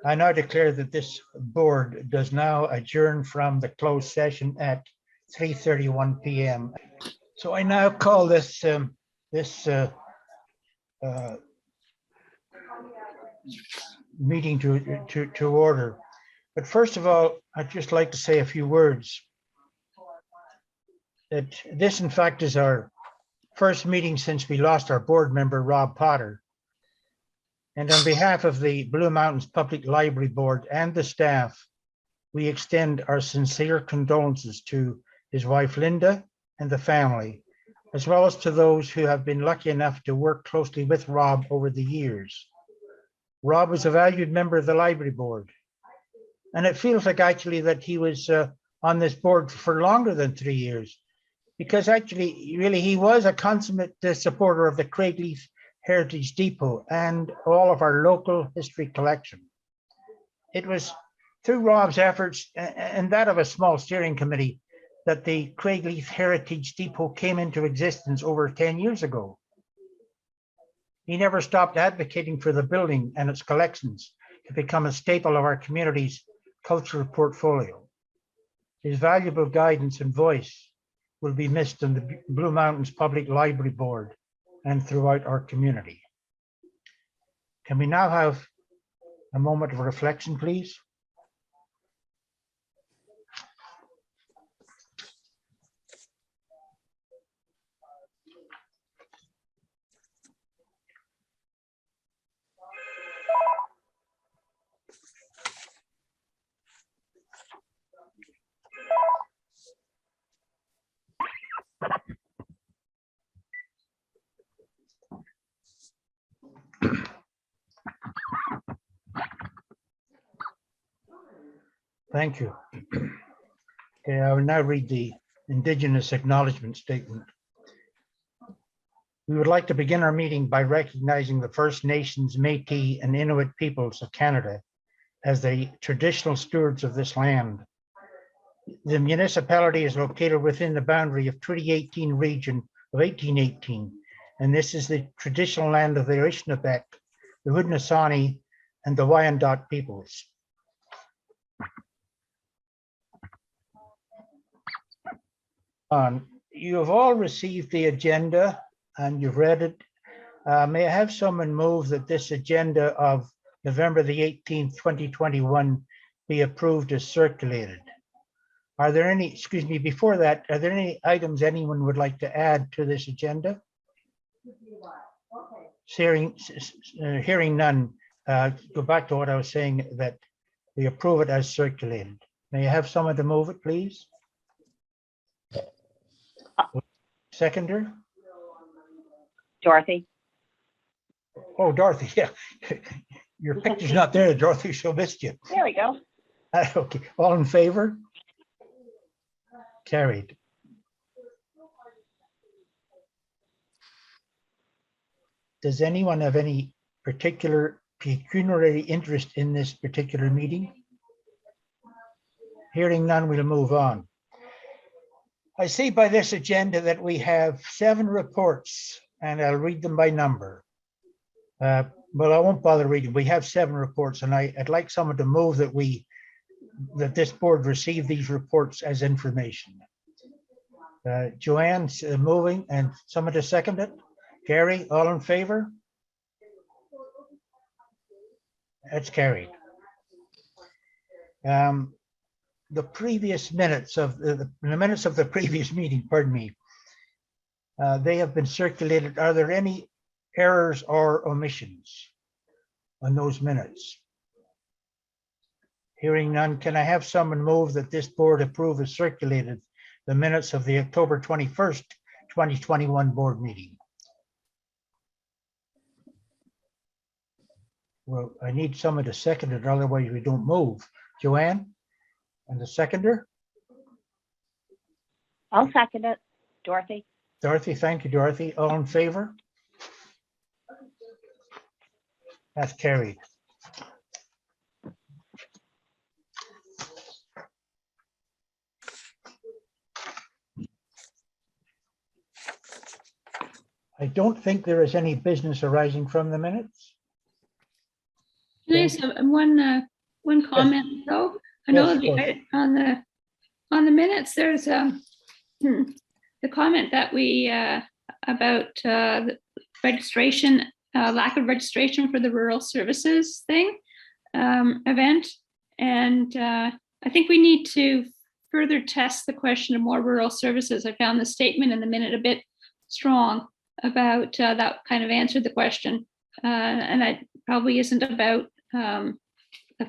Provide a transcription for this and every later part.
I now declare that this board does now adjourn from the closed session at 3:31 p.m. So I now call this meeting to order. But first of all, I'd just like to say a few words. That this, in fact, is our first meeting since we lost our board member, Rob Potter. And on behalf of the Blue Mountains Public Library Board and the staff, we extend our sincere condolences to his wife, Linda, and the family, as well as to those who have been lucky enough to work closely with Rob over the years. Rob was a valued member of the library board, and it feels like actually that he was on this board for longer than 3 years, because actually, really, he was a consummate supporter of the Craigleith Heritage Depot and all of our local history collection. It was through Rob's efforts and that of a small steering committee that the Craigleith Heritage Depot came into existence over 10 years ago. He never stopped advocating for the building and its collections to become a staple of our community's cultural portfolio. His valuable guidance and voice will be missed in the Blue Mountains Public Library Board and throughout our community. Can we now have a moment of reflection, please? Thank you. Okay, I will now read the Indigenous Acknowledgement Statement. We would like to begin our meeting by recognizing the First Nations, Métis, and Inuit peoples of Canada as the traditional stewards of this land. The municipality is located within the boundary of Treaty 18 region of 1818, and this is the traditional land of the Anishinaabe, the Haudenosaunee, and the Wyandot peoples. You have all received the agenda and you've read it. May I have someone move that this agenda of November the 18th, 2021 be approved as circulated? Are there any, excuse me, before that, are there any items anyone would like to add to this agenda? Hearing none, go back to what I was saying, that we approve it as circulated. May I have someone to move it, please? Seconder? Dorothy. Oh, Dorothy, yeah. Your picture's not there, Dorothy, so missed you. There we go. Okay, all in favor? Carried. Does anyone have any particular pecuniary interest in this particular meeting? Hearing none, we'll move on. I see by this agenda that we have 7 reports, and I'll read them by number. But I won't bother reading. We have 7 reports, and I'd like someone to move that this board receive these reports as information. Joanne's moving, and someone to second it. Gary, all in favor? That's carried. The previous minutes of the minutes of the previous meeting, pardon me, they have been circulated. Are there any errors or omissions on those minutes? Hearing none, can I have someone move that this board approve as circulated the minutes of the October 21st, 2021 board meeting? Well, I need someone to second it, otherwise we don't move. Joanne? And the seconder? I'll second it. Dorothy. Dorothy, thank you, Dorothy. All in favor? That's carried. I don't think there is any business arising from the minutes. Through just have one comment though. I Yes, know of course. on the minutes, there's the comment that we about the registration, lack of registration for the rural services thing event. And I think we need to further test the question of more rural services. I found the statement in the minute a bit strong about that kind of answered the question. And it probably isn't about a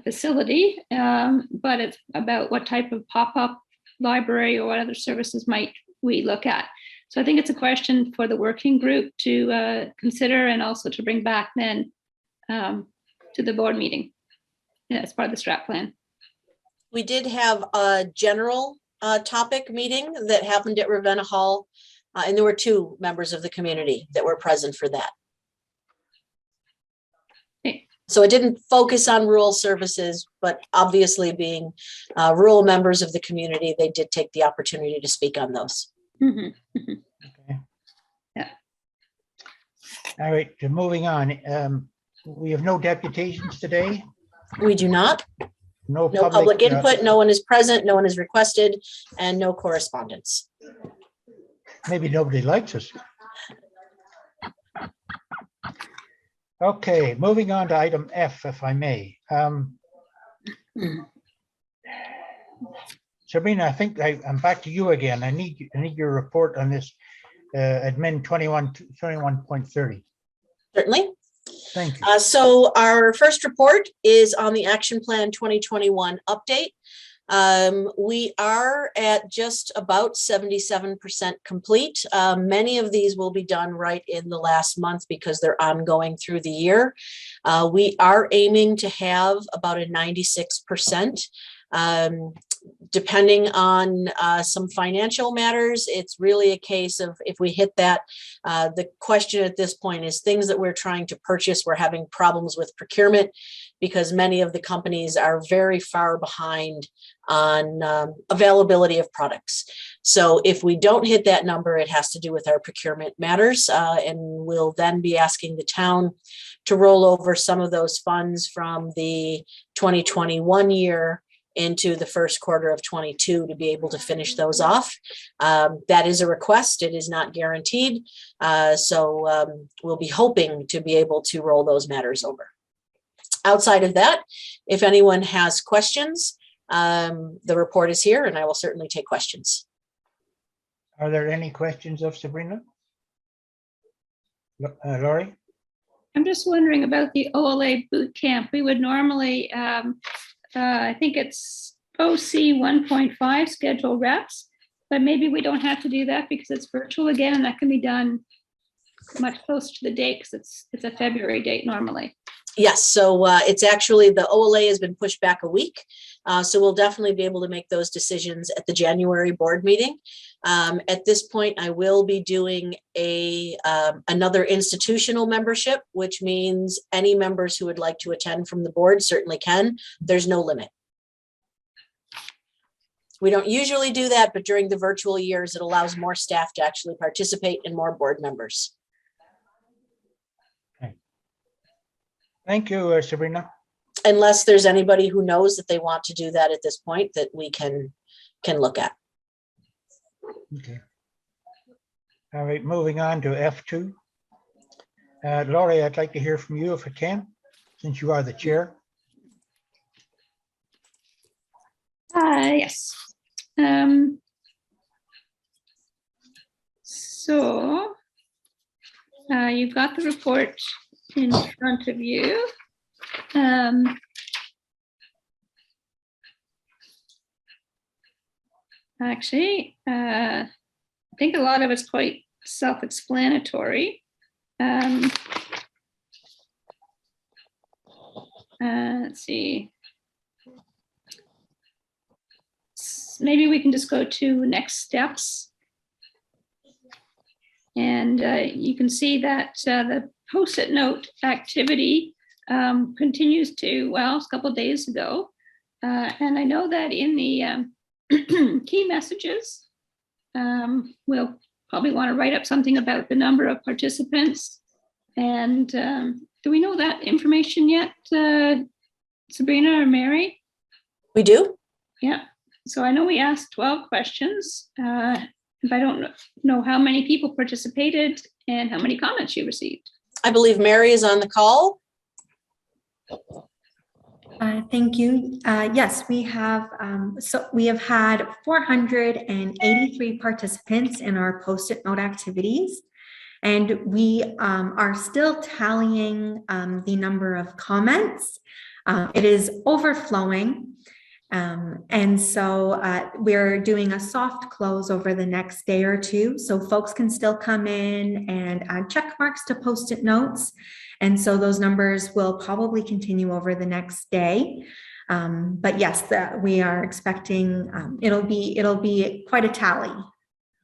facility, but it's about what type of pop-up library or what other services might we look at. So I think it's a question for the working group to consider and also to bring back then to the board meeting as part of the strat plan. We did have a general topic meeting that happened at Ravenna Hall, and there were 2 members of the community that were present for that. Okay. So it didn't focus on rural services, but obviously being rural members of the community, they did take the opportunity to speak on those. Mhm, mhm. Okay. Yeah. All right, moving on. We have no deputations today. We do not. No No public uh, input. No one is present. No one is requested, and no correspondence. Maybe nobody likes us. Okay, moving on to item F, if I may. Sabrina, I think I'm back to you again. I need your report on this admin 21.30. Certainly. Thank you. So our first report is on the Action Plan 2021 update. We are at just about 77% complete. Many of these will be done right in the last month because they're ongoing through the year. We are aiming to have about a 96%. Depending on some financial matters, it's really a case of if we hit that. The question at this point is things that we're trying to purchase, we're having problems with procurement because many of the companies are very far behind on availability of products. So if we don't hit that number, it has to do with our procurement matters, and we'll then be asking the town to roll over some of those funds from the 2021 year into the first quarter of 22 to be able to finish those off. That is a request. It is not guaranteed. So we'll be hoping to be able to roll those matters over. Outside of that, if anyone has questions, the report is here and I will certainly take questions. Are there any questions of Sabrina? Laurie? I'm just wondering about the OLA boot camp. We would normally, I think it's OC 1.5 schedule reps, but maybe we don't have to do that because it's virtual again, and that can be done much closer to the date because it's a February date normally. Yes, so it's actually the OLA has been pushed back a week. So we'll definitely be able to make those decisions at the January board meeting. At this point, I will be doing another institutional membership, which means any members who would like to attend from the board certainly can. There's no limit. We don't usually do that, but during the virtual years, it allows more staff to actually participate and more board members. Thank you, Sabrina. Unless there's anybody who knows that they want to do that at this point that we can look at. Okay. All right, moving on to F2. Laurie, I'd like to hear from you if I can, since you are the chair. Yes. So you've got the report in front of you. Actually, I think a lot of it's quite self-explanatory. Let's see. Maybe we can just go to next steps. And you can see that the Post-it note activity continues to, well, a couple of days ago. And I know that in the key messages, we'll probably want to write up something about the number of participants. And do we know that information yet, Sabrina or Mary? We do? Yeah. So I know we asked 12 questions. But I don't know how many people participated and how many comments you received. I believe Mary is on the call. Thank you. Yes, we have. So we have had 483 participants in our Post-it note activities, and we are still tallying the number of comments. It is overflowing. And so we're doing a soft close over the next day or two. So folks can still come in and add check marks to Post-it notes. And so those numbers will probably continue over the next day. But yes, we are expecting it'll be quite a tally.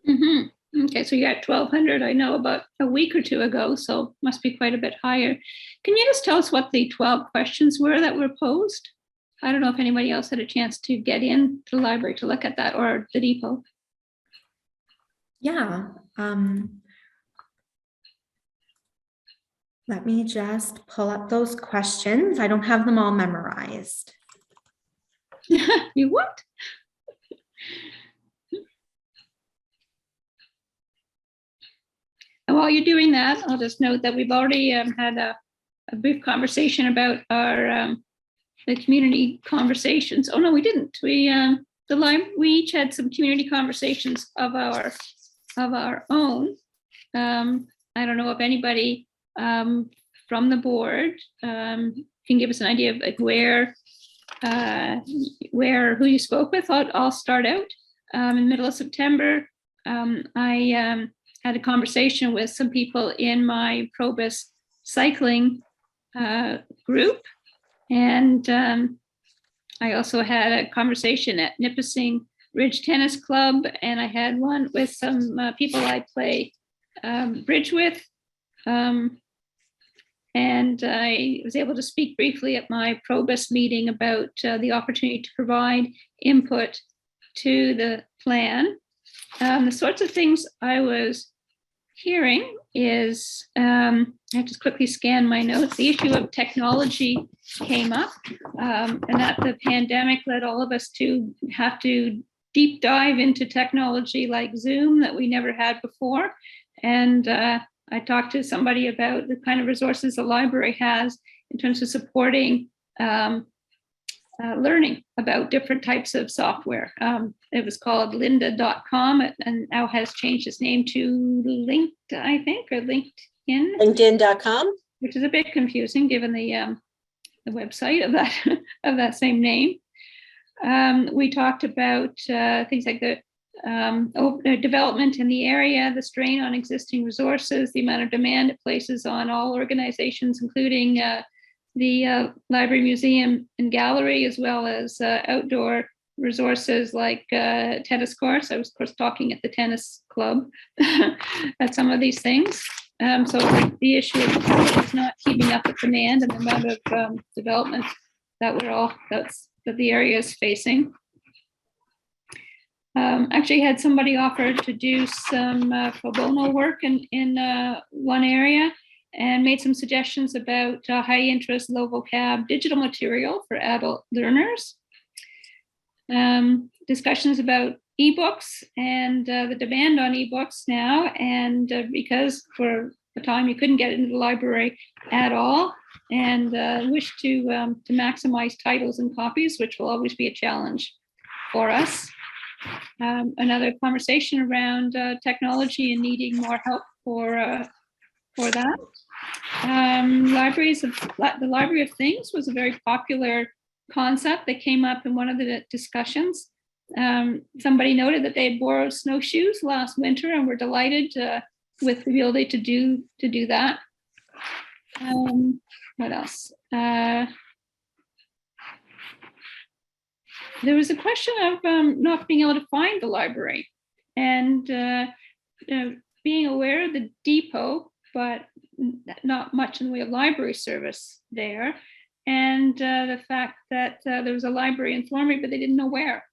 Mm-hmm. Okay, so you got 1,200, I know, about a week or two ago, so must be quite a bit higher. Can you just tell us what the 12 questions were that were posed? I don't know if anybody else had a chance to get in to the library to look at that, or the depot. Yeah. Let me just pull up those questions. I don't have them all memorized. You what? And while you're doing that, I'll just note that we've already had a brief conversation about our the community conversations. Oh no, we didn't. We each had some community conversations of our own. I don't know if anybody from the board can give us an idea of like who you spoke with. I'll start out. In the middle of September, I had a conversation with some people in my Probus cycling group. And I also had a conversation at Nipissing Ridge Tennis Club, and I had one with some people I play bridge with. And I was able to speak briefly at my Probus meeting about the opportunity to provide input to the plan. The sorts of things I was hearing is, I just quickly scan my notes, the issue of technology came up, and that the pandemic led all of us to have to deep dive into technology like Zoom that we never had before. And I talked to somebody about the kind of resources the library has in terms of supporting learning about different types of software. It was called lynda.com and now has changed its name to Linked, I think, or LinkedIn. LinkedIn.com. Which is a bit confusing given the website of that of that same name. We talked about things like the development in the area, the strain on existing resources, the amount of demand it places on all organizations, including the library, museum, and gallery, as well as outdoor resources like tennis courts. I was, of course, talking at the tennis club at some of these things. So the issue is not keeping up with demand and the amount of development that that the area is facing. Actually had somebody offer to do some pro bono work in one area, and made some suggestions about high interest, low vocab digital material for adult learners. Discussions about ebooks and the demand on ebooks now, and because for a time you couldn't get into the library at all, and wish to maximize titles and copies, which will always be a challenge for us. Another conversation around technology and needing more help for that. The Library of Things was a very popular concept that came up in one of the discussions. Somebody noted that they had borrowed snowshoes last winter and were delighted with the ability to do that. What else? There was a question of not being able to find the library and being aware of the depot, but not much in the way of library service there. And the fact that there was a library in Thornbury, but they didn't know where.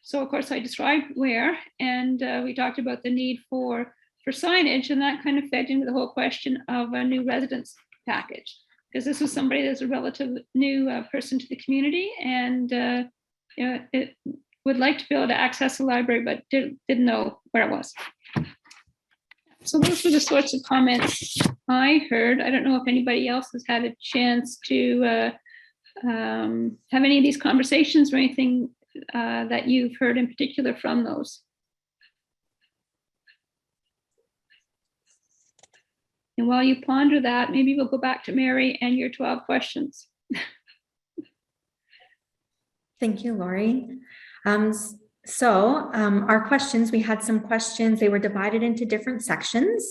So of course I described where, and we talked about the need for signage, and that kind of fed into the whole question of a new residence package. because this was somebody that's a relative new person to the community, and it would like to be able to access the library, but didn't know where it was. So those were the sorts of comments I heard. I don't know if anybody else has had a chance to have any of these conversations or anything that you've heard in particular from those. And while you ponder that, maybe we'll go back to Mary and your 12 questions. Thank you, Lori. Our questions, we had some questions, they were divided into different sections.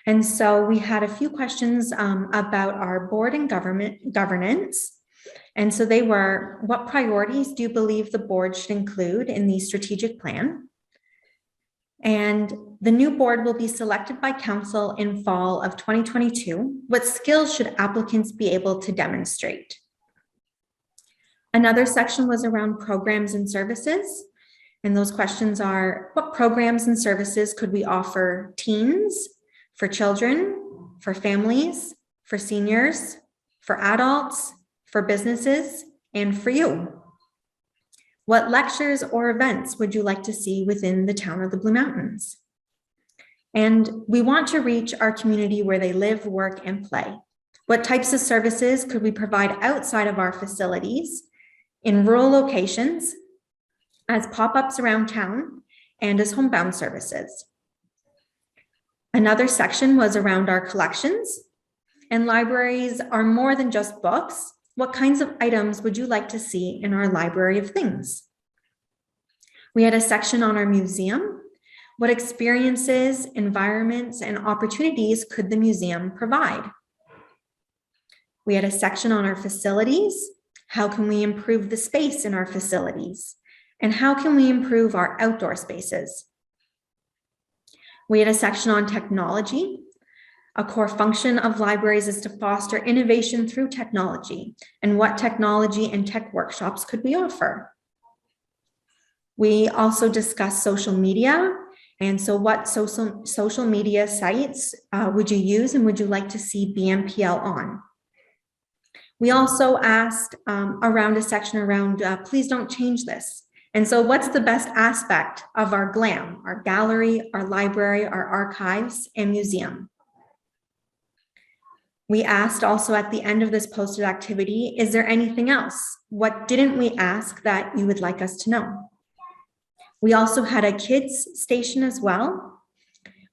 And so we had a few questions about our board and governance. And so they were, what priorities do you believe the board should include in the strategic plan? And the new board will be selected by council in fall of 2022. What skills should applicants be able to demonstrate? Another section was around programs and services. And those questions are, what programs and services could we offer teens, for children, for families, for seniors, for adults, for businesses, and for you? What lectures or events would you like to see within the town of the Blue Mountains? And we want to reach our community where they live, work, and play. What types of services could we provide outside of our facilities in rural locations, as pop-ups around town, and as homebound services? Another section was around our collections, and libraries are more than just books. What kinds of items would you like to see in our library of things? We had a section on our museum. What experiences, environments, and opportunities could the museum provide? We had a section on our facilities. How can we improve the space in our facilities? And how can we improve our outdoor spaces? We had a section on technology. A core function of libraries is to foster innovation through technology. And what technology and tech workshops could we offer? We also discussed social media. And so what social media sites would you use and would you like to see BMPL on? We also asked around a section around, please don't change this. And so what's the best aspect of our GLAM, our gallery, our library, our archives, and museum? We asked also at the end of this posted activity, is there anything else? What didn't we ask that you would like us to know? We also had a kids station as well,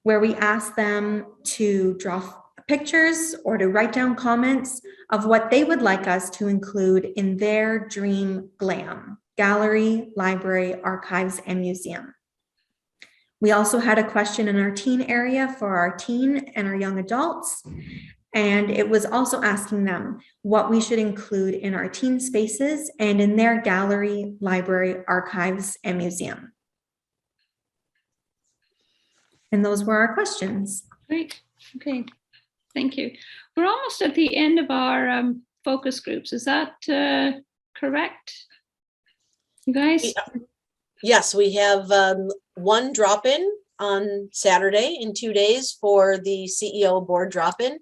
where we asked them to draw pictures or to write down comments of what they would like us to include in their dream GLAM, gallery, library, archives, and museum. We also had a question in our teen area for our teen and our young adults. And it was also asking them what we should include in our teen spaces and in their gallery, library, archives, and museum. And those were our questions. Great. Okay. Thank you. We're almost at the end of our focus groups. Is that correct? You guys? Yes, we have one drop-in on Saturday in 2 days for the CEO board drop-in.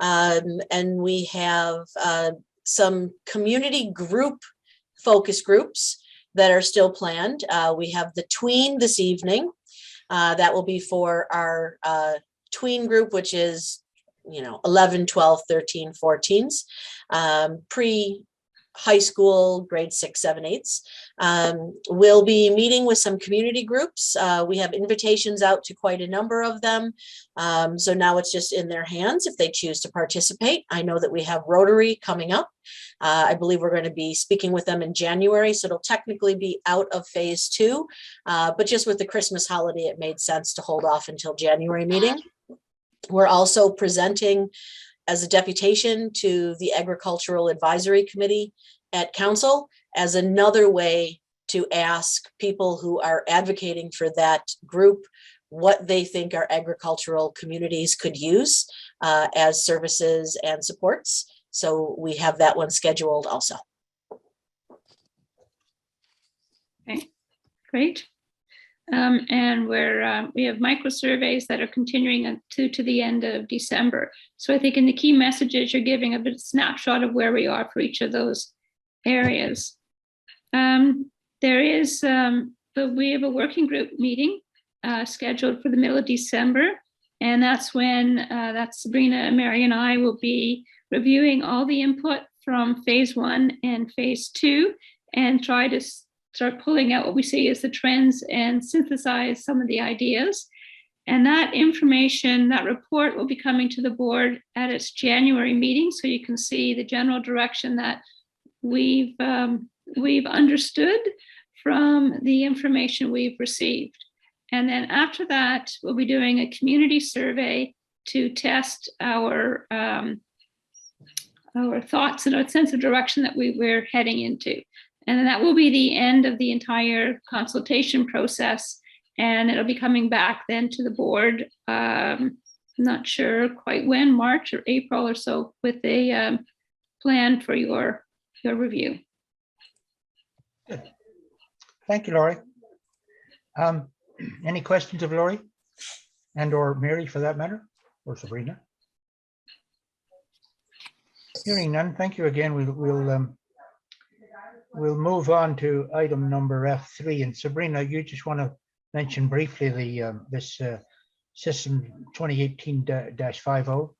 And we have some community group focus groups that are still planned. We have the tween this evening. That will be for our tween group, which is 11, 12, 13, 14s, pre-high school, grade 6, 7, 8s. We'll be meeting with some community groups. We have invitations out to quite a number of them. So now it's just in their hands if they choose to participate. I know that we have Rotary coming up. I believe we're going to be speaking with them in January, so it'll technically be out of phase 2, but just with the Christmas holiday, it made sense to hold off until January meeting. We're also presenting as a deputation to the Agricultural Advisory Committee at Council as another way to ask people who are advocating for that group what they think our agricultural communities could use as services and supports. So we have that one scheduled also. Okay, great. And we have micro surveys that are continuing to the end of December. So I think in the key messages, you're giving a bit of snapshot of where we are for each of those areas. We have a working group meeting scheduled for the middle of December. And that's when Sabrina, Mary, and I will be reviewing all the input from phase 1 and phase 2 and try to start pulling out what we see as the trends and synthesize some of the ideas. And that information, that report will be coming to the board at its January meeting. So you can see the general direction that we've understood from the information we've received. And then after that, we'll be doing a community survey to test our thoughts and our sense of direction that we're heading into. And then that will be the end of the entire consultation process. And it'll be coming back then to the board, not sure quite when, March or April or so, with a plan for your review. Good. Thank you, Laurie. Any questions of Laurie and or Mary for that matter, or Sabrina? Hearing none, thank you again. We'll move on to item number F3. And Sabrina, you just want to mention briefly the this system 2018-50.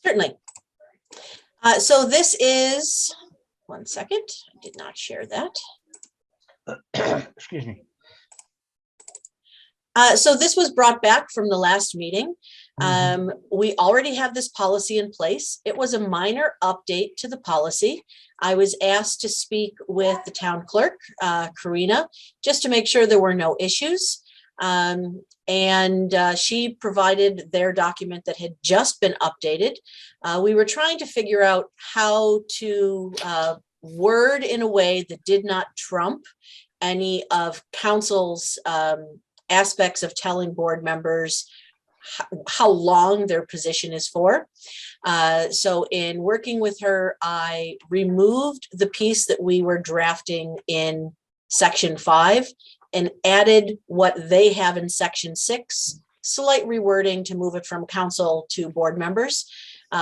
Certainly. So this is, one second, I did not share that. Excuse me. So this was brought back from the last meeting. We already have this policy in place. It was a minor update to the policy. I was asked to speak with the town clerk, Karina, just to make sure there were no issues. And she provided their document that had just been updated. We were trying to figure out how to word in a way that did not trump any of council's aspects of telling board members how long their position is for. So in working with her, I removed the piece that we were drafting in section 5 and added what they have in section 6, slight rewording to move it from council to board members.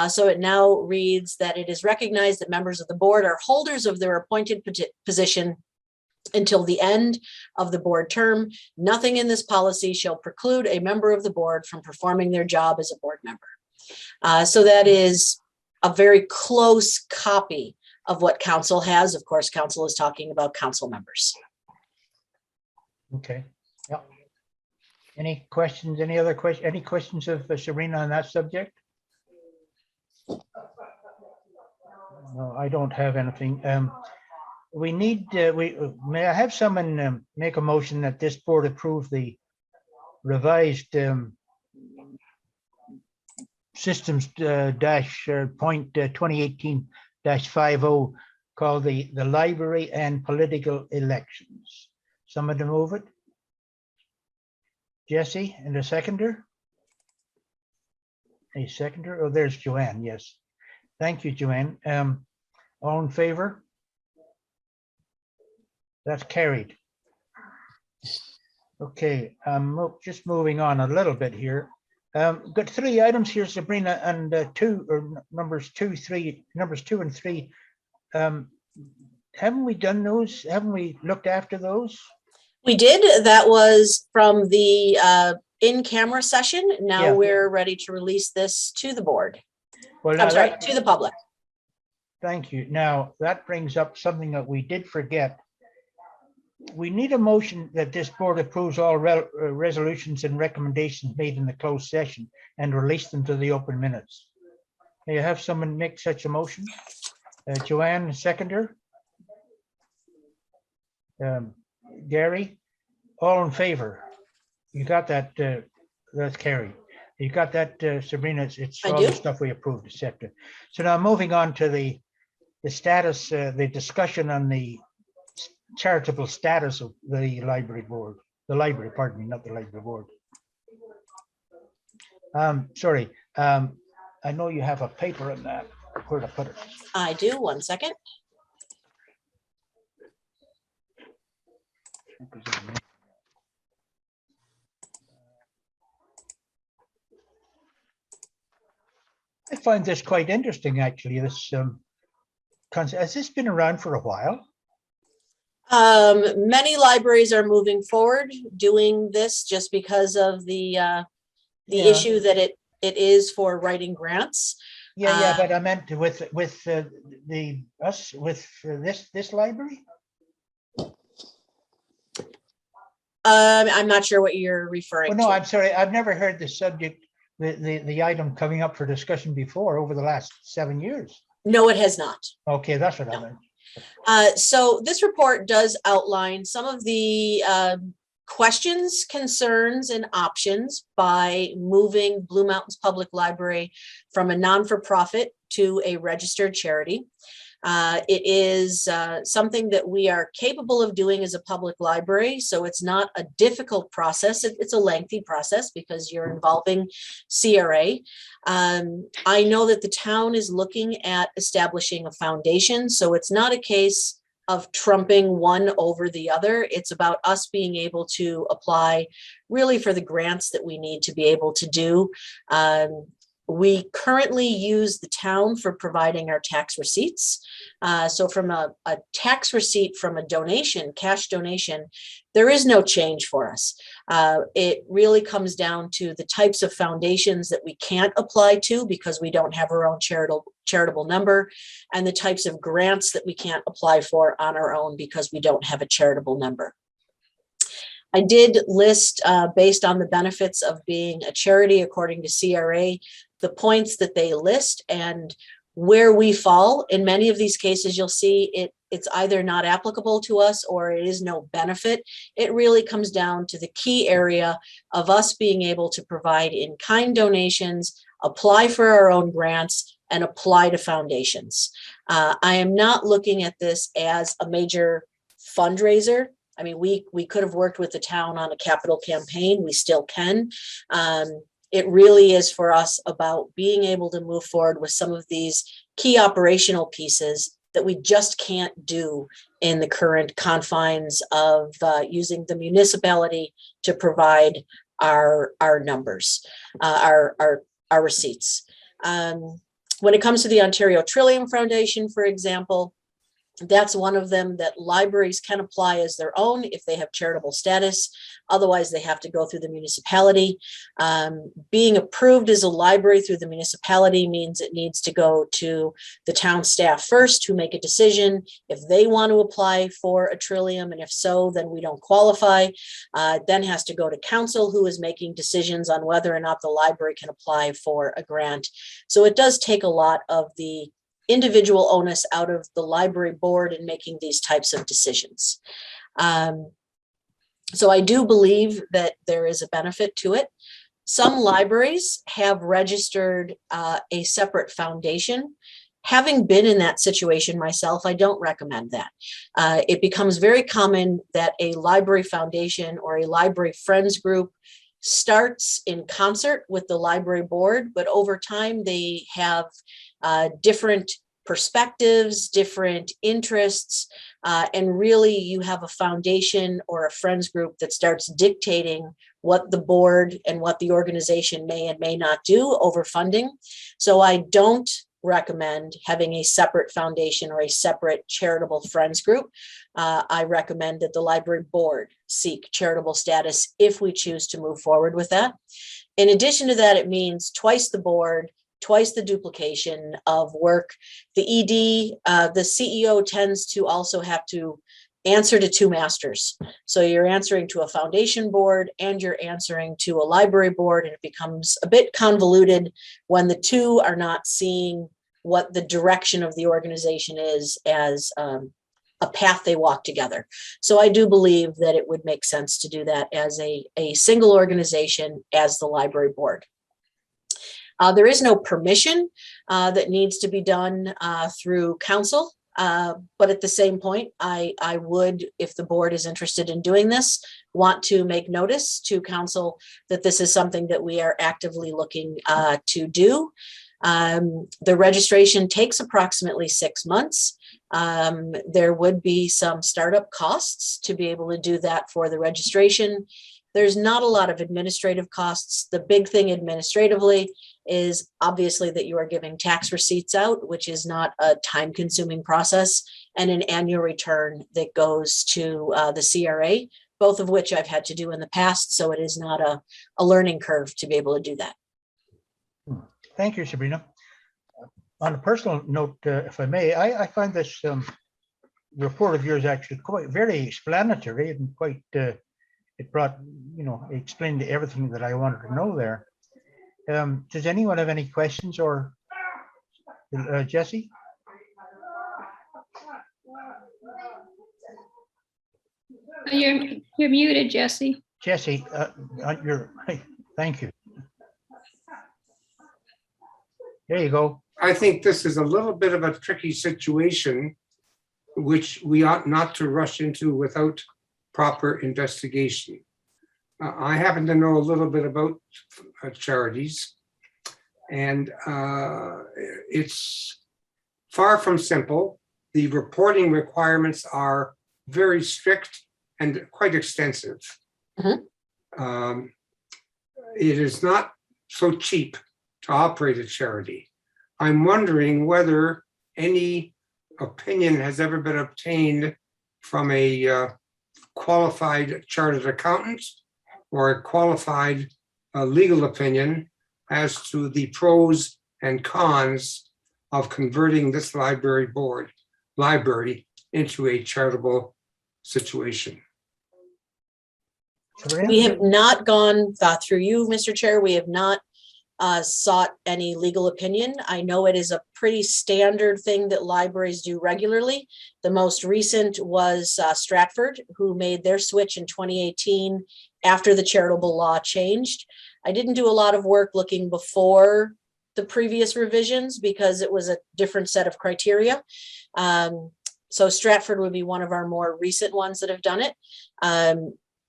So it now reads that it is recognized that members of the board are holders of their appointed position until the end of the board term. Nothing in this policy shall preclude a member of the board from performing their job as a board member. So that is a very close copy of what council has. Of course, council is talking about council members. Okay. Yeah. Any questions? Any other questions? Any questions of Sabrina on that subject? No, I don't have anything. We need, may I have someone make a motion that this board approve the revised systems point 2018-50 called the library and political elections. Someone to move it? Jesse, and a seconder? A seconder? Oh, there's Joanne, yes. Thank you, Joanne. All in favor? That's carried. Okay, just moving on a little bit here. Got 3 items here, Sabrina, and numbers 2 and 3. Haven't we done those? Haven't we looked after those? We did. That was from the in-camera session. Now Yeah. we're ready to release this to the board. Well, I'm sorry, to the public. Thank you. Now, that brings up something that we did forget. We need a motion that this board approves all resolutions and recommendations made in the closed session and release them to the open minutes. May you have someone make such a motion? Joanne, seconder? Gary, all in favor? You got that? That's carried. You got that, Sabrina? It's I all do. the stuff we approved, etc. So now moving on to the status, the discussion on the charitable status of the library board, pardon me, not the library board. Sorry, I know you have a paper in that, where to put it. I do. One second. I find this quite interesting, actually. This concept, has this been around for a while? Many libraries are moving forward doing this just because of the Yeah. issue that it is for writing grants. Yeah, but I meant with this library. I'm not sure what you're referring Well, no, to. I'm sorry. I've never heard the subject, the item coming up for discussion before over the last 7 years. No, it has not. Okay, that's what I meant. So this report does outline some of the questions, concerns, and options by moving Blue Mountains Public Library from a non-for-profit to a registered charity. It is something that we are capable of doing as a public library, so it's not a difficult process. It's a lengthy process because you're involving CRA. I know that the town is looking at establishing a foundation, so it's not a case of trumping one over the other. It's about us being able to apply really for the grants that we need to be able to do. We currently use the town for providing our tax receipts. So from a tax receipt from a donation, cash donation, there is no change for us. It really comes down to the types of foundations that we can't apply to because we don't have our own charitable number, and the types of grants that we can't apply for on our own because we don't have a charitable number. I did list, based on the benefits of being a charity according to CRA, the points that they list and where we fall. In many of these cases, you'll see it's either not applicable to us or it is no benefit. It really comes down to the key area of us being able to provide in-kind donations, apply for our own grants, and apply to foundations. I am not looking at this as a major fundraiser. I mean, we could have worked with the town on a capital campaign. We still can. It really is for us about being able to move forward with some of these key operational pieces that we just can't do in the current confines of using the municipality to provide our numbers, our receipts. When it comes to the Ontario Trillium Foundation, for example, that's one of them that libraries can apply as their own if they have charitable status. Otherwise, they have to go through the municipality. Being approved as a library through the municipality means it needs to go to the town staff first, who make a decision if they want to apply for a Trillium, and if so, then we don't qualify. Then has to go to council, who is making decisions on whether or not the library can apply for a grant. So it does take a lot of the individual onus out of the library board in making these types of decisions. So I do believe that there is a benefit to it. Some libraries have registered a separate foundation. Having been in that situation myself, I don't recommend that. It becomes very common that a library foundation or a library friends group starts in concert with the library board, but over time they have different perspectives, different interests, and really you have a foundation or a friends group that starts dictating what the board and what the organization may and may not do over funding. So I don't recommend having a separate foundation or a separate charitable friends group. I recommend that the library board seek charitable status if we choose to move forward with that. In addition to that, it means twice the board, twice the duplication of work. The ED, the CEO tends to also have to answer to two masters. So you're answering to a foundation board and you're answering to a library board, and it becomes a bit convoluted when the two are not seeing what the direction of the organization is as a path they walk together. So I do believe that it would make sense to do that as a single organization as the library board. There is no permission that needs to be done through council, but at the same point, I would, if the board is interested in doing this, want to make notice to council that this is something that we are actively looking to do. The registration takes approximately 6 months. There would be some startup costs to be able to do that for the registration. there's not a lot of administrative costs. The big thing administratively is obviously that you are giving tax receipts out, which is not a time-consuming process, and an annual return that goes to the CRA, both of which I've had to do in the past. So it is not a learning curve to be able to do that. Thank you, Sabrina. On a personal note, if I may, I find this report of yours actually quite very explanatory and quite, it brought, it explained everything that I wanted to know there. Does anyone have any questions, or Jesse? You're muted, Jesse. Jesse, thank you. There you go. I think this is a little bit of a tricky situation, which we ought not to rush into without proper investigation. I happen to know a little bit about charities, and it's far from simple. The reporting requirements are very strict and quite extensive. Mhm. It is not so cheap to operate a charity. I'm wondering whether any opinion has ever been obtained from a qualified chartered accountant or a qualified legal opinion as to the pros and cons of converting this library into a charitable situation. Sabrina? We have not gone through you, Mr. Chair. We have not sought any legal opinion. I know it is a pretty standard thing that libraries do regularly. The most recent was Stratford, who made their switch in 2018 after the charitable law changed. I didn't do a lot of work looking before the previous revisions because it was a different set of criteria. So Stratford would be one of our more recent ones that have done it.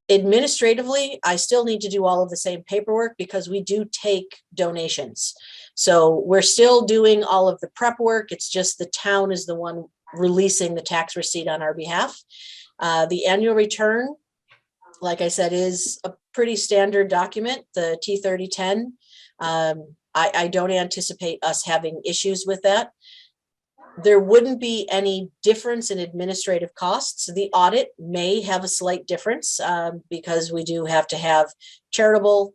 Administratively, I still need to do all of the same paperwork because we do take donations. So we're still doing all of the prep work. It's just the town is the one releasing the tax receipt on our behalf. The annual return, like I said, is a pretty standard document, the T3010. I don't anticipate us having issues with that. There wouldn't be any difference in administrative costs. The audit may have a slight difference because we do have to have charitable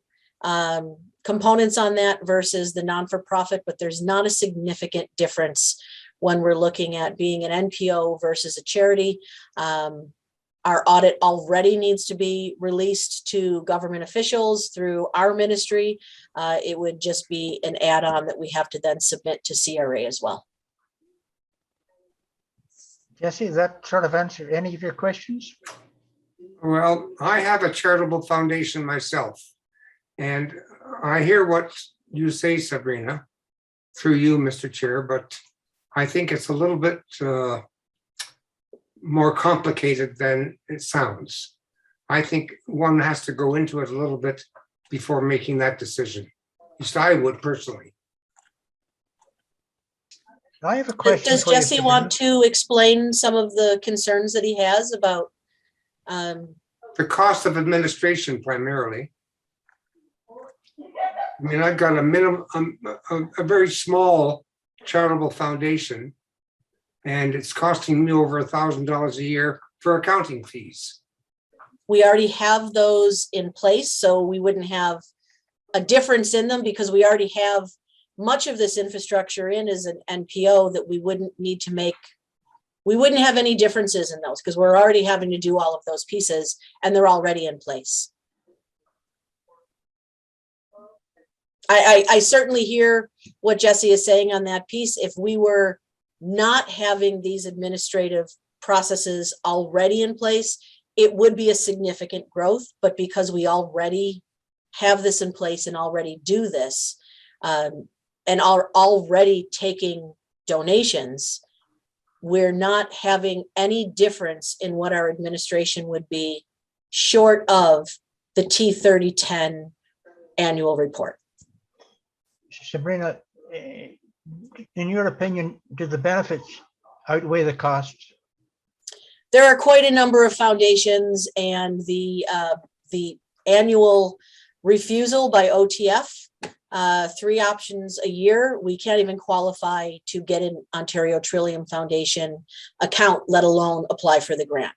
components on that versus the non-for-profit, but there's not a significant difference when we're looking at being an NPO versus a charity. Our audit already needs to be released to government officials through our ministry. It would just be an add-on that we have to then submit to CRA as well. Jesse, does that sort of answer any of your questions? Well, I have a charitable foundation myself, and I hear what you say, Sabrina, through you, Mr. Chair, but I think it's a little bit more complicated than it sounds. I think one has to go into it a little bit before making that decision. At least I would personally. I have a question. Does for you, Jesse Sabrina. want to explain some of the concerns that he has about? The cost of administration primarily. I mean, I've got a minimum, a very small charitable foundation, and it's costing me over $1,000 a year for accounting fees. We already have those in place, so we wouldn't have a difference in them because we already have much of this infrastructure in as an NPO that we wouldn't need to make. We wouldn't have any differences in those because we're already having to do all of those pieces and they're already in place. I certainly hear what Jesse is saying on that piece. If we were not having these administrative processes already in place, it would be a significant growth, but because we already have this in place and already do this, and are already taking donations, we're not having any difference in what our administration would be short of the T3010 annual report. Sabrina, in your opinion, do the benefits outweigh the costs? There are quite a number of foundations, and the annual refusal by OTF, 3 options a year, we can't even qualify to get an Ontario Trillium Foundation account, let alone apply for the grant.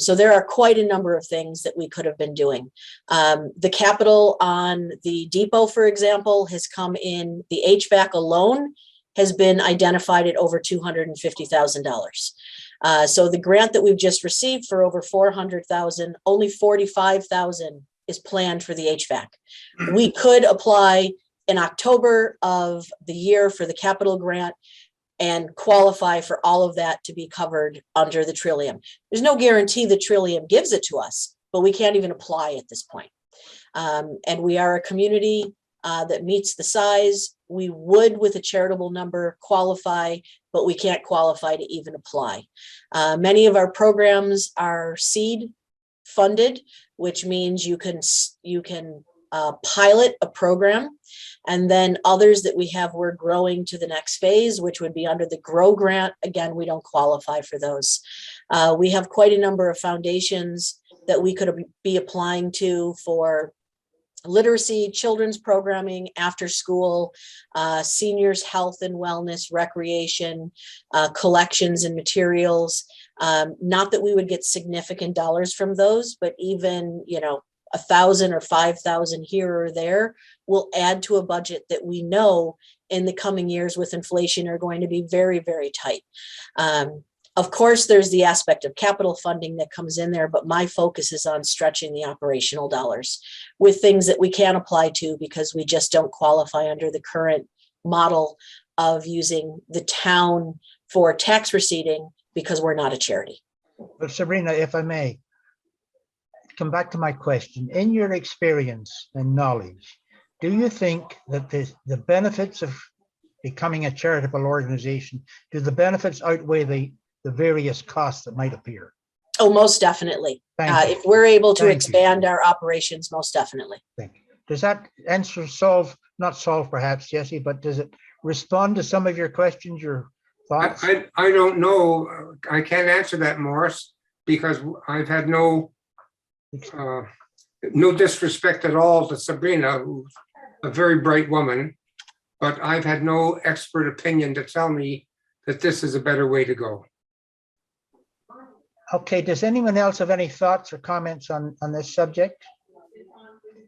So there are quite a number of things that we could have been doing. The capital on the depot, for example, has come in, the HVAC alone has been identified at over $250,000. So the grant that we've just received for over 400,000, only 45,000 is planned for the HVAC. We could apply in October of the year for the capital grant and qualify for all of that to be covered under the Trillium. There's no guarantee the Trillium gives it to us, but we can't even apply at this point. And we are a community that meets the size. We would, with a charitable number, qualify, but we can't qualify to even apply. Many of our programs are seed funded, which means you can pilot a program, and then others that we have, we're growing to the next phase, which would be under the GROW grant. Again, we don't qualify for those. We have quite a number of foundations that we could be applying to for literacy, children's programming, after school, seniors health and wellness, recreation, collections and materials. Not that we would get significant dollars from those, but even, 1,000 or 5,000 here or there will add to a budget that we know in the coming years with inflation are going to be very, very tight. Of course, there's the aspect of capital funding that comes in there, but my focus is on stretching the operational dollars with things that we can apply to because we just don't qualify under the current model of using the town for tax receipting because we're not a charity. But Sabrina, if I may, come back to my question. In your experience and knowledge, do you think that the benefits of becoming a charitable organization, do the benefits outweigh the various costs that might appear? Oh, most definitely. Thank you. If we're able to Thank you. expand our operations, most definitely. Thank you. Does that answer not solve perhaps, Jesse, but does it respond to some of your questions, your thoughts? I don't know. I can't answer that, Morris, because I've had no disrespect at all to Sabrina, who's a very bright woman, but I've had no expert opinion to tell me that this is a better way to go. Okay, does anyone else have any thoughts or comments on this subject?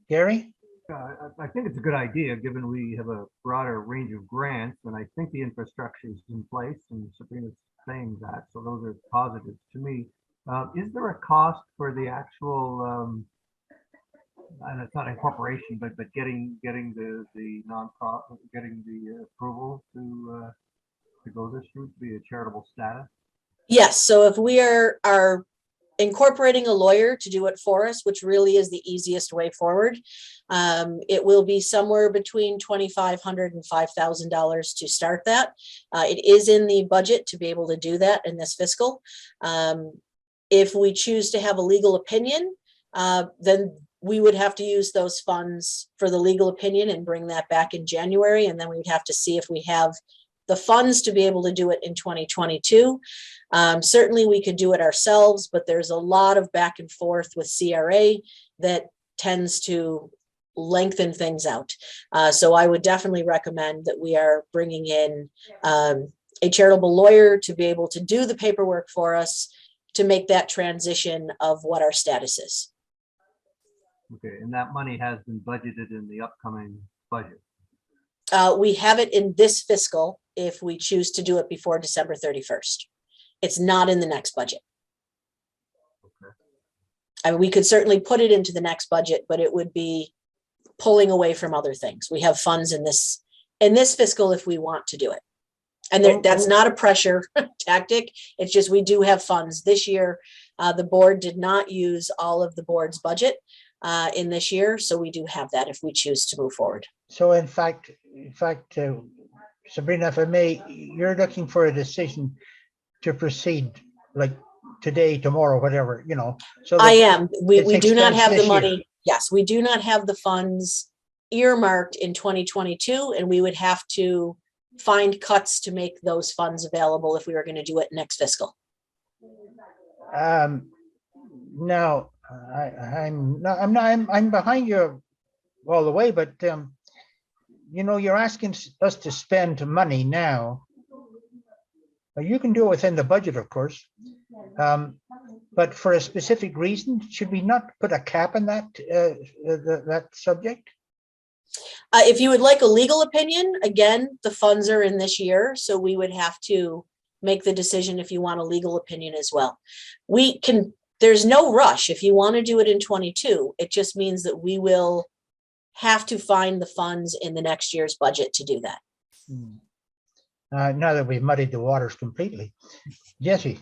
Gary? I think it's a good idea, given we have a broader range of grants, and I think the infrastructure is in place, and Sabrina's saying that, so those are positives to me. Is there a cost for the actual, and it's not incorporation, but getting the nonprofit, getting the approval to go this route, to be a charitable status? Yes, so if we are incorporating a lawyer to do it for us, which really is the easiest way forward, it will be somewhere between $2,500 and $5,000 to start that. It is in the budget to be able to do that in this fiscal. If we choose to have a legal opinion, then we would have to use those funds for the legal opinion and bring that back in January. And then we would have to see if we have the funds to be able to do it in 2022. Certainly we could do it ourselves, but there's a lot of back and forth with CRA that tends to lengthen things out. So I would definitely recommend that we are bringing in a charitable lawyer to be able to do the paperwork for us to make that transition of what our status is. Okay, and that money has been budgeted in the upcoming budget. We have it in this fiscal if we choose to do it before December 31st. It's not in the next budget. Okay. I mean, we could certainly put it into the next budget, but it would be pulling away from other things. We have funds in this fiscal if we want to do it. And that's not a pressure tactic. It's just we do have funds this year. The board did not use all of the board's budget in this year, so we do have that if we choose to move forward. So in fact, Sabrina, if I may, you're looking for a decision to proceed like today, tomorrow, whatever, So I am. We it's do not have the expense this money. year. Yes, we do not have the funds earmarked in 2022, and we would have to find cuts to make those funds available if we were going to do it next fiscal. Now, I'm behind you all the way, but you know, you're asking us to spend money now. You can do it within the budget, of course. But for a specific reason, should we not put a cap on that, that subject? If you would like a legal opinion, again, the funds are in this year, so we would have to make the decision if you want a legal opinion as well. We can, there's no rush. If you want to do it in 22, it just means that we will have to find the funds in the next year's budget to do that. Now that we've muddied the waters completely. Jesse,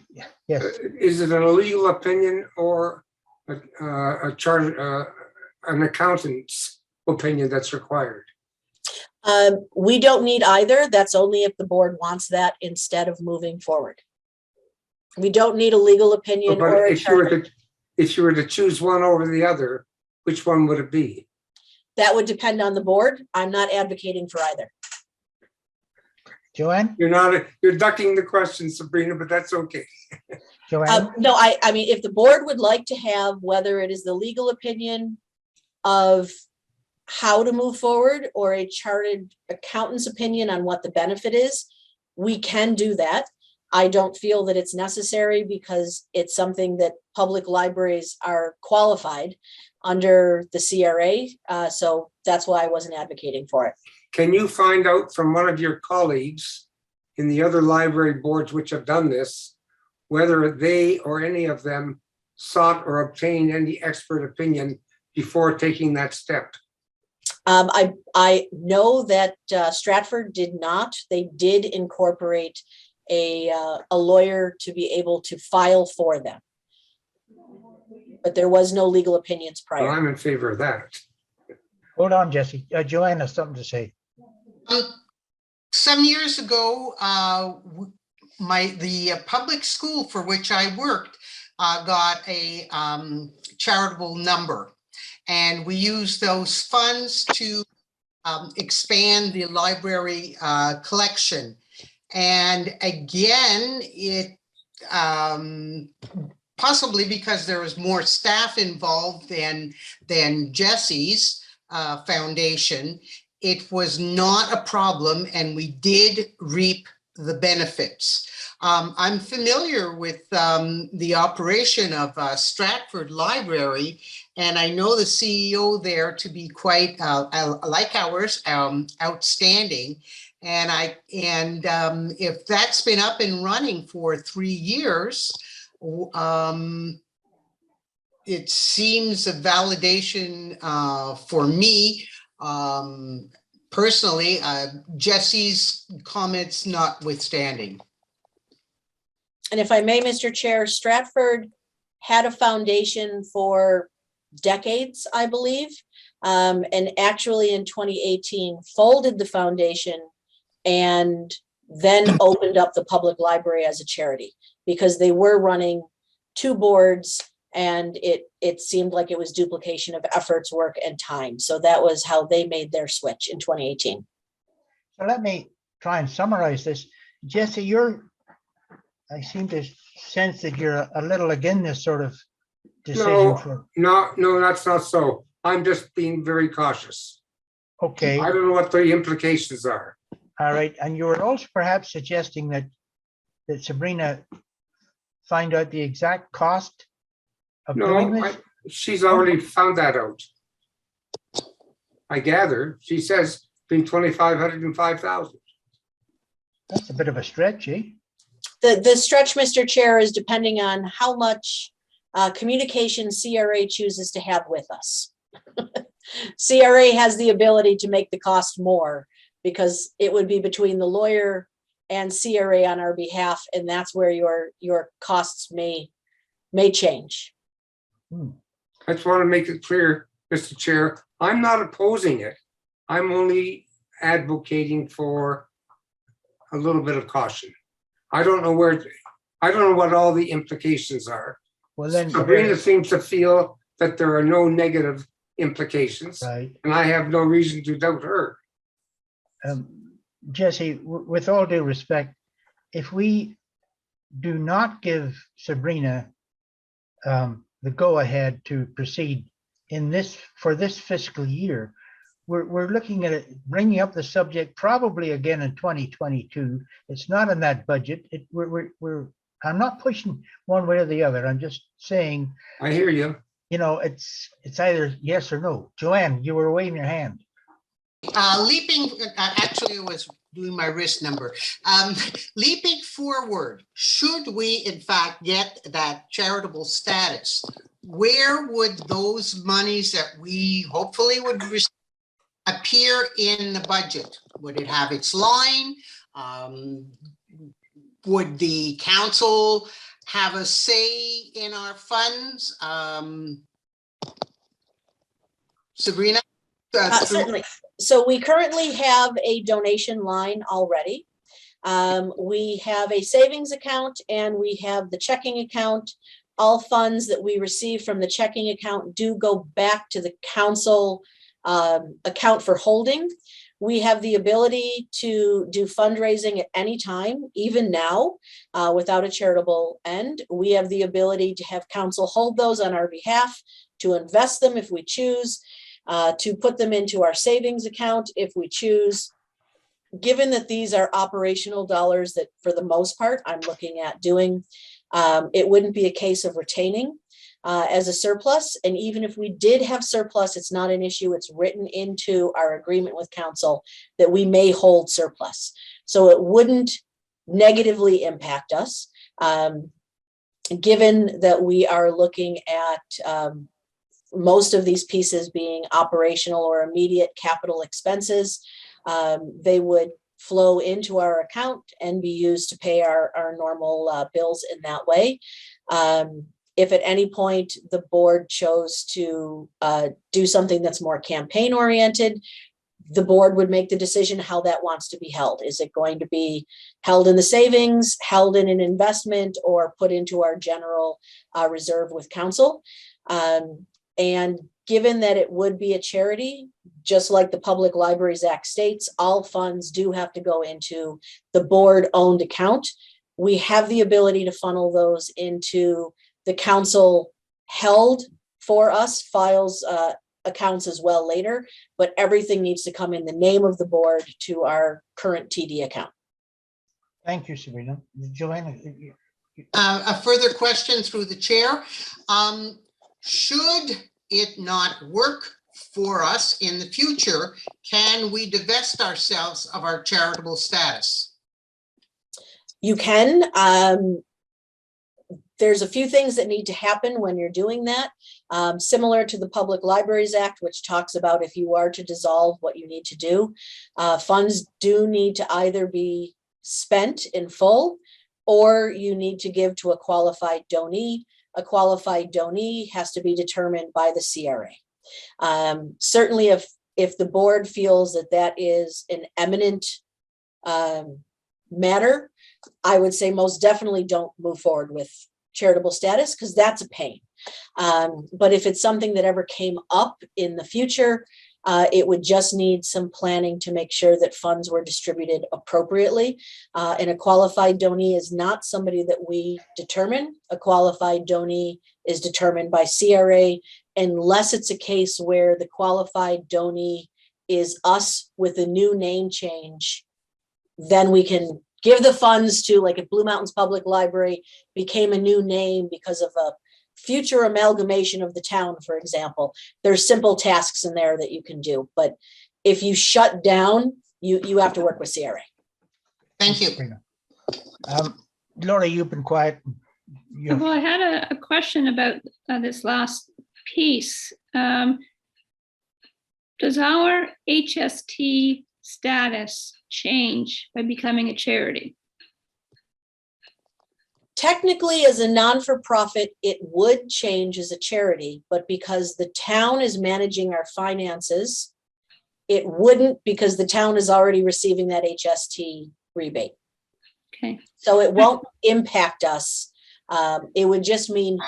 yes. Is it a legal opinion or a chart, an accountant's opinion that's required? We don't need either. That's only if the board wants that instead of moving forward. We don't need a legal opinion But or a if you were charter. to, if you were to choose one over the other, which one would it be? That would depend on the board. I'm not advocating for either. Joanne? You're ducking the question, Sabrina, but that's okay. Joanne? No, I mean, if the board would like to have, whether it is the legal opinion of how to move forward or a chartered accountant's opinion on what the benefit is, we can do that. I don't feel that it's necessary because it's something that public libraries are qualified under the CRA. So that's why I wasn't advocating for it. Can you find out from one of your colleagues in the other library boards which have done this, whether they or any of them sought or obtained any expert opinion before taking that step? I know that Stratford did not. They did incorporate a lawyer to be able to file for them, but there was no legal opinions Well, prior. I'm in favor of that. Hold on, Jesse. Joanne has something to say. Some years ago, the public school for which I worked got a charitable number. And we used those funds to expand the library collection. And again, it possibly because there was more staff involved than Jesse's foundation, it was not a problem and we did reap the benefits. I'm familiar with the operation of Stratford Library, and I know the CEO there to be quite, like ours, outstanding. And if that's been up and running for 3 years, it seems a validation for me. Personally, Jesse's comments notwithstanding. And if I may, Mr. Chair, Stratford had a foundation for decades, I believe. And actually in 2018 folded the foundation and then opened up the public library as a charity because they were running 2 boards and it seemed like it was duplication of efforts, work, and time. So that was how they made their switch in 2018. So let me try and summarize this. Jesse, I seem to sense that you're a little against this sort of decision. No, that's not so. I'm just being very cautious. Okay, I don't know what the implications are. all right. And you were also perhaps suggesting that Sabrina find out the exact cost of doing No, this? she's already found that out. I gather. She says between 2,500 and 5,000. That's a bit of a stretch, eh? The stretch, Mr. Chair, is depending on how much communication CRA chooses to have with us. CRA has the ability to make the cost more because it would be between the lawyer and CRA on our behalf, and that's where your costs may change. I just want to make it clear, Mr. Chair, I'm not opposing it. I'm only advocating for a little bit of caution. I don't know what all the implications are. Well, then, Sabrina seems to feel that there are no negative implications, right. and I have no reason to doubt her. Jesse, with all due respect, if we do not give Sabrina the go-ahead to proceed in this, for this fiscal year. We're looking at it, bringing up the subject probably again in 2022. It's not in that budget. I'm not pushing one way or the other. I'm just saying, I hear you. it's either yes or no. Joanne, you were waving your hand. Leaping, actually, it was doing my wrist number. Leaping forward, should we in fact get that charitable status, where would those monies that we hopefully would receive appear in the budget? Would it have its line? Would the council have a say in our funds? Sabrina? Certainly. So we currently have a donation line already. We have a savings account and we have the checking account. All funds that we receive from the checking account do go back to the council account for holding. We have the ability to do fundraising at any time, even now, without a charitable end. We have the ability to have council hold those on our behalf, to invest them if we choose, to put them into our savings account if we choose. Given that these are operational dollars that for the most part I'm looking at doing, it wouldn't be a case of retaining as a surplus. And even if we did have surplus, it's not an issue. It's written into our agreement with council that we may hold surplus. So it wouldn't negatively impact us. Given that we are looking at most of these pieces being operational or immediate capital expenses, they would flow into our account and be used to pay our normal bills in that way. If at any point the board chose to do something that's more campaign oriented, the board would make the decision how that wants to be held. Is it going to be held in the savings, held in an investment, or put into our general reserve with council? And given that it would be a charity, just like the Public Libraries Act states, all funds do have to go into the board-owned account. We have the ability to funnel those into the council held for us, files accounts as well later, but everything needs to come in the name of the board to our current TD account. Thank you, Sabrina. Joanna? A further question through the chair. Should it not work for us in the future, can we divest ourselves of our charitable status? You can. There's a few things that need to happen when you're doing that. Similar to the Public Libraries Act, which talks about if you are to dissolve, what you need to do. Funds do need to either be spent in full, or you need to give to a qualified donee. A qualified donee has to be determined by the CRA. Certainly, if the board feels that that is an eminent matter, I would say most definitely don't move forward with charitable status, because that's a pain. But if it's something that ever came up in the future, it would just need some planning to make sure that funds were distributed appropriately. And a qualified donee is not somebody that we determine. A qualified donee is determined by CRA, unless it's a case where the qualified donee is us with a new name change. Then we can give the funds to, like if Blue Mountains Public Library became a new name because of a future amalgamation of the town, for example. There's simple tasks in there that you can do. But if you shut down, you have to work with CRA. Thank you. Laura, you've been quiet. Well, I had a question about this last piece. Does our HST status change by becoming a charity? Technically, as a non-for-profit, it would change as a charity, but because the town is managing our finances, it wouldn't, because the town is already receiving that HST rebate. Okay. So it won't impact us. It would just mean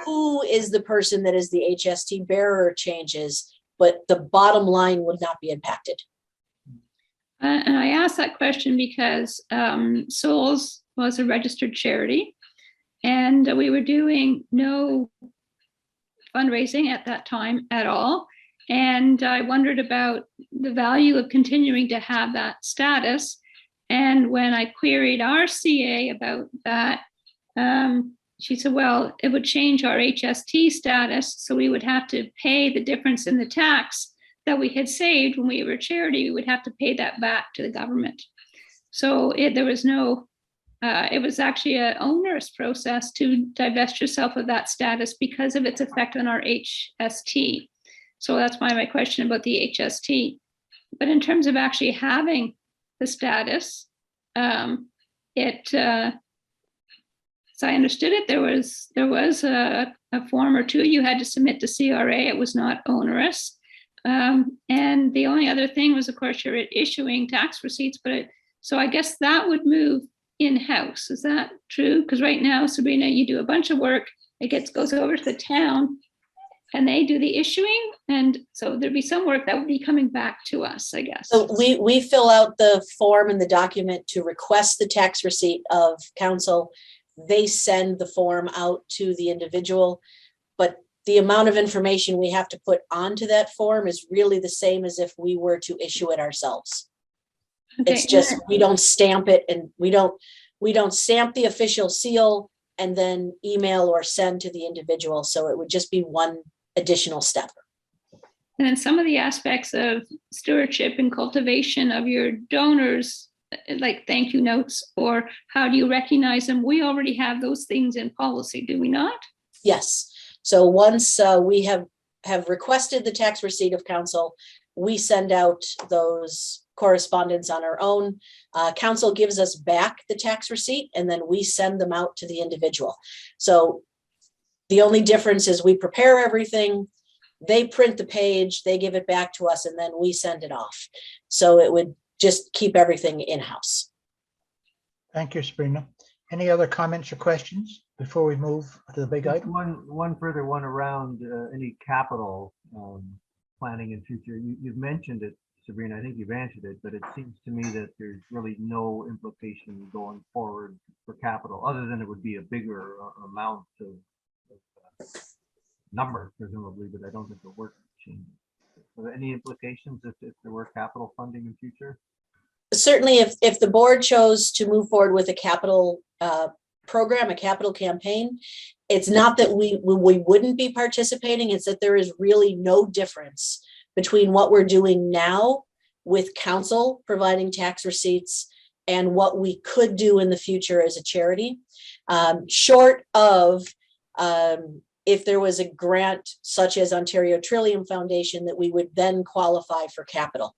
who is the person that is the HST bearer changes, but the bottom line would not be impacted. And I asked that question because Souls was a registered charity, and we were doing no fundraising at that time at all. And I wondered about the value of continuing to have that status. And when I queried our CA about that, she said, well, it would change our HST status. So we would have to pay the difference in the tax that we had saved when we were a charity. We would have to pay that back to the government. So there was no, it was actually an onerous process to divest yourself of that status because of its effect on our HST. So that's why my question about the HST. But in terms of actually having the status, as I understood it, there was a form or two you had to submit to CRA. It was not onerous. And the only other thing was, of course, you're issuing tax receipts, so I guess that would move in-house. Is that true? Because right now, Sabrina, you do a bunch of work, it goes over to the town and they do the issuing. And so there'd be some work that would be coming back to us, I guess. So we fill out the form and the document to request the tax receipt of council. They send the form out to the individual, but the amount of information we have to put onto that form is really the same as if we were to issue it ourselves. Okay. It's just, we don't stamp it, and we don't stamp the official seal and then email or send to the individual. So it would just be one additional step. And then some of the aspects of stewardship and cultivation of your donors, like thank you notes, or how do you recognize them? We already have those things in policy, do we not? Yes. So once we have requested the tax receipt of council, we send out those correspondence on our own. Council gives us back the tax receipt and then we send them out to the individual. So the only difference is we prepare everything, they print the page, they give it back to us, and then we send it off. So it would just keep everything in-house. Thank you, Sabrina. Any other comments or questions before we move to the big Just item? one further one around any capital planning in future. You've mentioned it, Sabrina, I think you've answered it, but it seems to me that there's really no implication going forward for capital, other than it would be a bigger amount of number, presumably, but I don't think the work changes. Are there any implications if there were capital funding in future? Certainly, if the board chose to move forward with a capital program, a capital campaign, it's not that we wouldn't be participating, it's that there is really no difference between what we're doing now with council providing tax receipts and what we could do in the future as a charity. Short of if there was a grant such as Ontario Trillium Foundation, that we would then qualify for capital.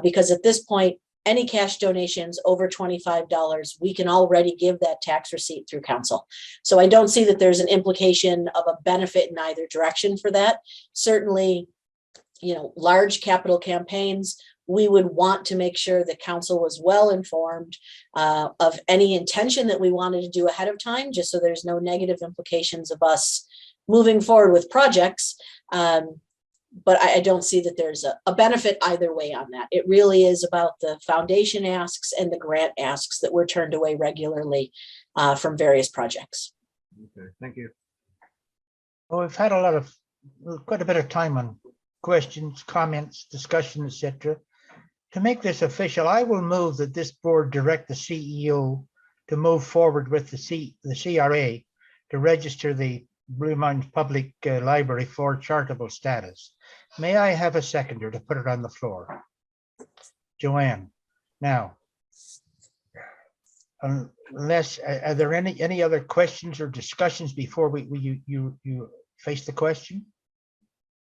Because at this point, any cash donations over $25, we can already give that tax receipt through council. So I don't see that there's an implication of a benefit in either direction for that. Certainly, large capital campaigns, we would want to make sure that council was well informed of any intention that we wanted to do ahead of time, just so there's no negative implications of us moving forward with projects. But I don't see that there's a benefit either way on that. It really is about the foundation asks and the grant asks that we're turned away regularly from various projects. Okay, thank you. Well, we've had quite a bit of time on questions, comments, discussion, etc. To make this official, I will move that this board direct the CEO to move forward with the CRA to register the Blue Mountains Public Library for charitable status. May I have a seconder to put it on the floor? Joanne. Now, unless, are there any other questions or discussions before you face the question?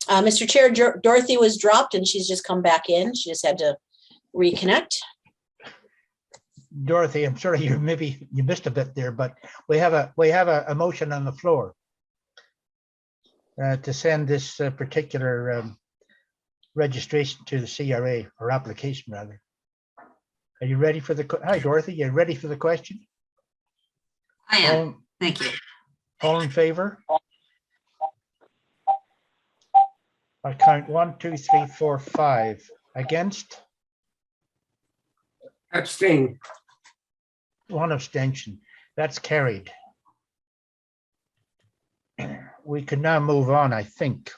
Mr. Chair, Dorothy was dropped and she's just come back in. She just had to reconnect. Dorothy, I'm sorry, you missed a bit there, but we have a motion on the floor to send this particular registration to the CRA, or application rather. Are you ready for hi Dorothy, you ready for the question? I am. Thank you. All in favor? I count 1, 2, 3, 4, 5. Against? Abstain. 1 abstention. That's carried. we can now move on, I think.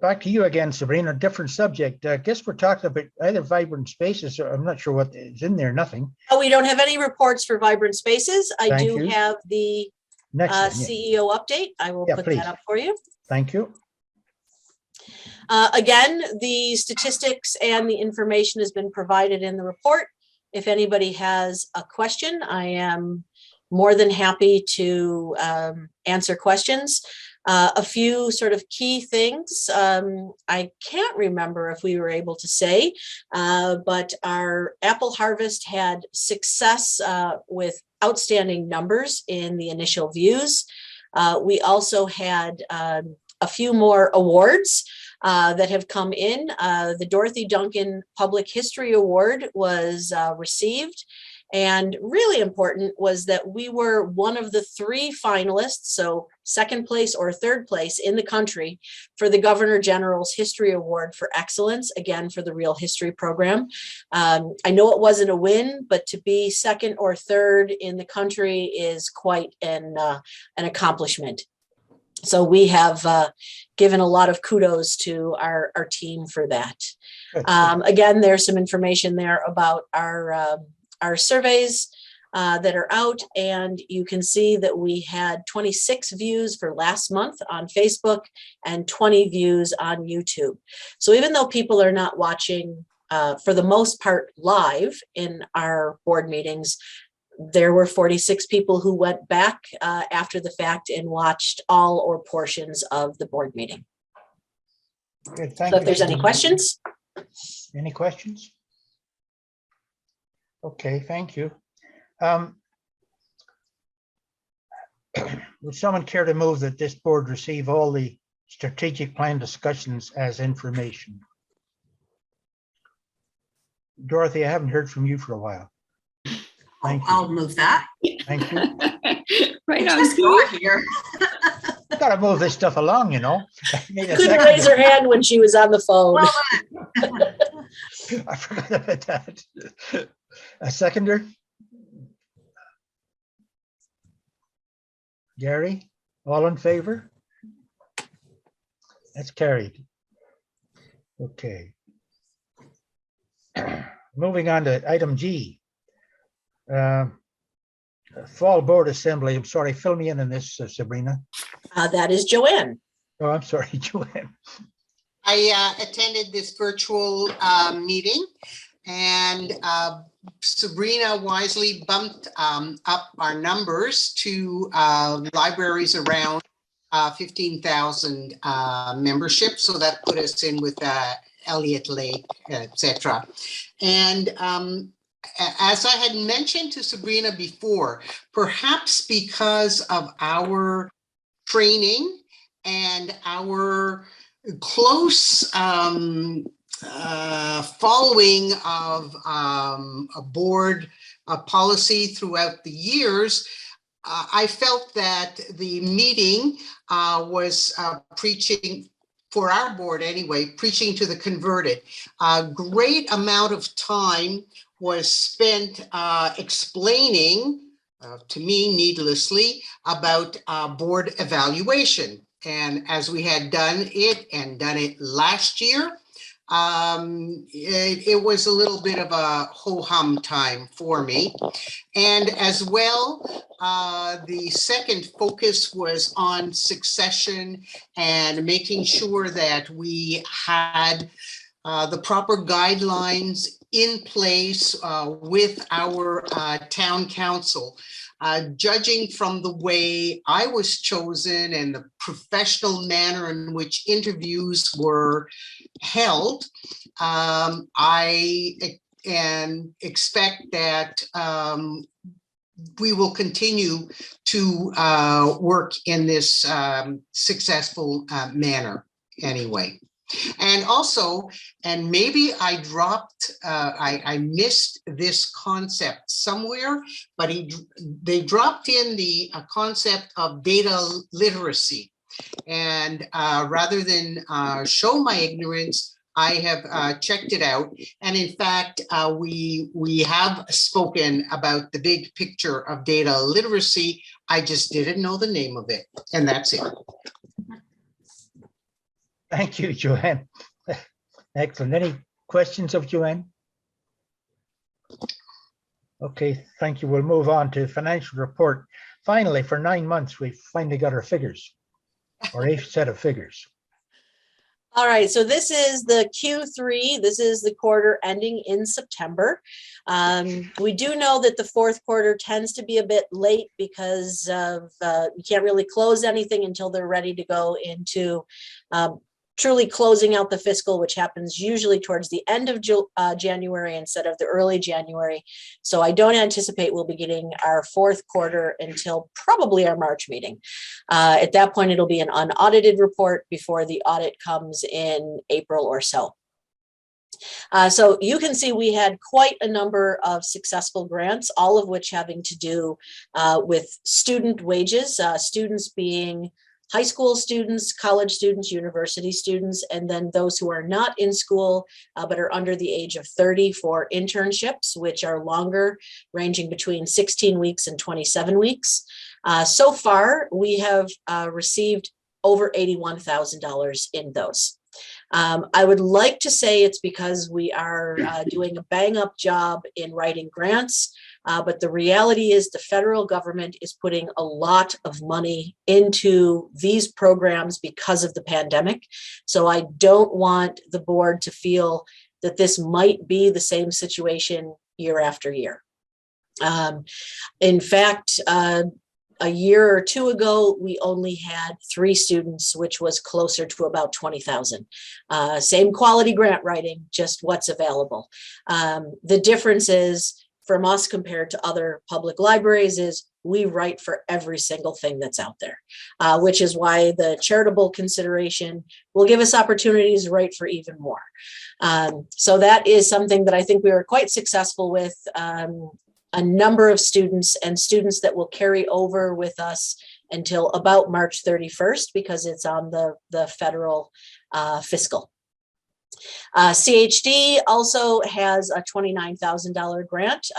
Back to you again, Sabrina, different subject. I guess we're talking about either vibrant spaces, or I'm not sure what is in there, nothing. Oh, we don't have any reports for Vibrant Spaces. I Thank do you. have the Next one, yeah. CEO update. I will Yeah, put please. that up for you. Thank you. Again, the statistics and the information has been provided in the report. If anybody has a question, I am more than happy to answer questions. A few sort of key things I can't remember if we were able to say, but our apple harvest had success with outstanding numbers in the initial views. We also had a few more awards that have come in. The Dorothy Duncan Public History Award was received. And really important was that we were one of the 3 finalists, so second place or third place in the country for the Governor General's History Award for Excellence, again, for the Real History Program. I know it wasn't a win, but to be second or third in the country is quite an accomplishment. So we have given a lot of kudos to our team for that. Again, there's some information there about our surveys that are out, and you can see that we had 26 views for last month on Facebook and 20 views on YouTube. So even though people are not watching for the most part live in our board meetings, there were 46 people who went back after the fact and watched all or portions of the board meeting. Good, thank So you. if there's any questions. Any questions? Okay, thank you. Would someone care to move that this board receive all the strategic plan discussions as information? Dorothy, I haven't heard from you for a while. Thank you. I'll move that. Thank you. Right on. Just got here. Gotta move this stuff along, you know. Couldn't raise her hand when she was on the phone. Well, I forgot about that. A seconder? Gary, all in favor? That's carried. Okay. Moving on to item G. Fall Board Assembly. I'm sorry, fill me in on this, Sabrina. That is Joanne. Oh, I'm sorry, Joanne. I attended this virtual meeting, and Sabrina wisely bumped up our numbers to libraries around 15,000 membership. So that put us in with Elliott Lake, etc. And as I had mentioned to Sabrina before, perhaps because of our training and our close following of a board policy throughout the years, I felt that the meeting was preaching, for our board anyway, preaching to the converted. A great amount of time was spent explaining, to me needlessly, about board evaluation. And as we had done it last year, it was a little bit of a ho-hum time for me. And as well, the second focus was on succession and making sure that we had the proper guidelines in place with our town council. Judging from the way I was chosen and the professional manner in which interviews were held, I expect that we will continue to work in this successful manner anyway. And also, and maybe I dropped, I missed this concept somewhere, but they dropped in the concept of data literacy. And rather than show my ignorance, I have checked it out. And in fact, we have spoken about the big picture of data literacy. I just didn't know the name of it. And that's it. Thank you, Joanne. Excellent. Any questions of Joanne? Okay, thank you. We'll move on to financial report. Finally, for 9 months, we finally got our figures, or a set of figures. All right, so this is the Q3. This is the quarter ending in September. We do know that the fourth quarter tends to be a bit late because of you can't really close anything until they're ready to go into truly closing out the fiscal, which happens usually towards the end of January instead of the early January. So I don't anticipate we'll be getting our fourth quarter until probably our March meeting. At that point, it'll be an unaudited report before the audit comes in April or so. So you can see we had quite a number of successful grants, all of which having to do with student wages, students being high school students, college students, university students, and then those who are not in school but are under the age of 30 for internships, which are longer, ranging between 16 weeks and 27 weeks. So far, we have received over $81,000 in those. I would like to say it's because we are doing a bang up job in writing grants, but the reality is the federal government is putting a lot of money into these programs because of the pandemic. So I don't want the board to feel that this might be the same situation year after year. In fact, a year or two ago, we only had 3 students, which was closer to about 20,000. Same quality grant writing, just what's available. The difference is from us compared to other public libraries is we write for every single thing that's out there, which is why the charitable consideration will give us opportunities to write for even more. So that is something that I think we were quite successful with. A number of students and students that will carry over with us until about March 31st because it's on the federal fiscal. CHD also has a $29,000 grant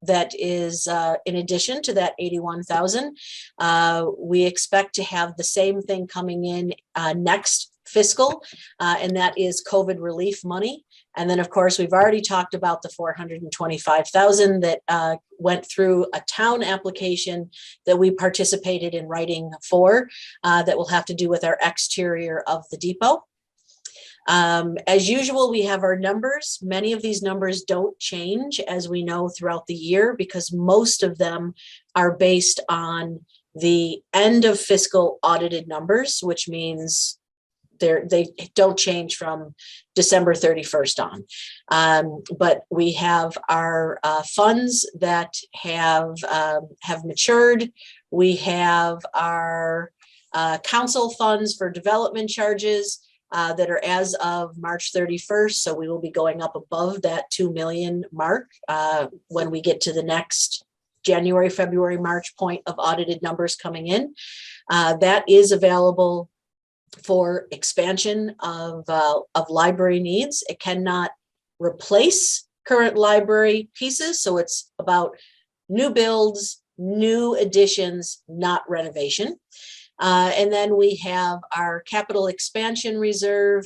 that is in addition to that $81,000. We expect to have the same thing coming in next fiscal, and that is COVID relief money. And then, of course, we've already talked about the $425,000 that went through a town application that we participated in writing for that will have to do with our exterior of the depot. As usual, we have our numbers. Many of these numbers don't change, as we know, throughout the year because most of them are based on the end of fiscal audited numbers, which means they don't change from December 31st on. But we have our funds that have matured. We have our council funds for development charges that are as of March 31st. So we will be going up above that 2 million mark when we get to the next January, February, March point of audited numbers coming in. That is available for expansion of library needs. It cannot replace current library pieces. So it's about new builds, new additions, not renovation. And then we have our capital expansion reserve,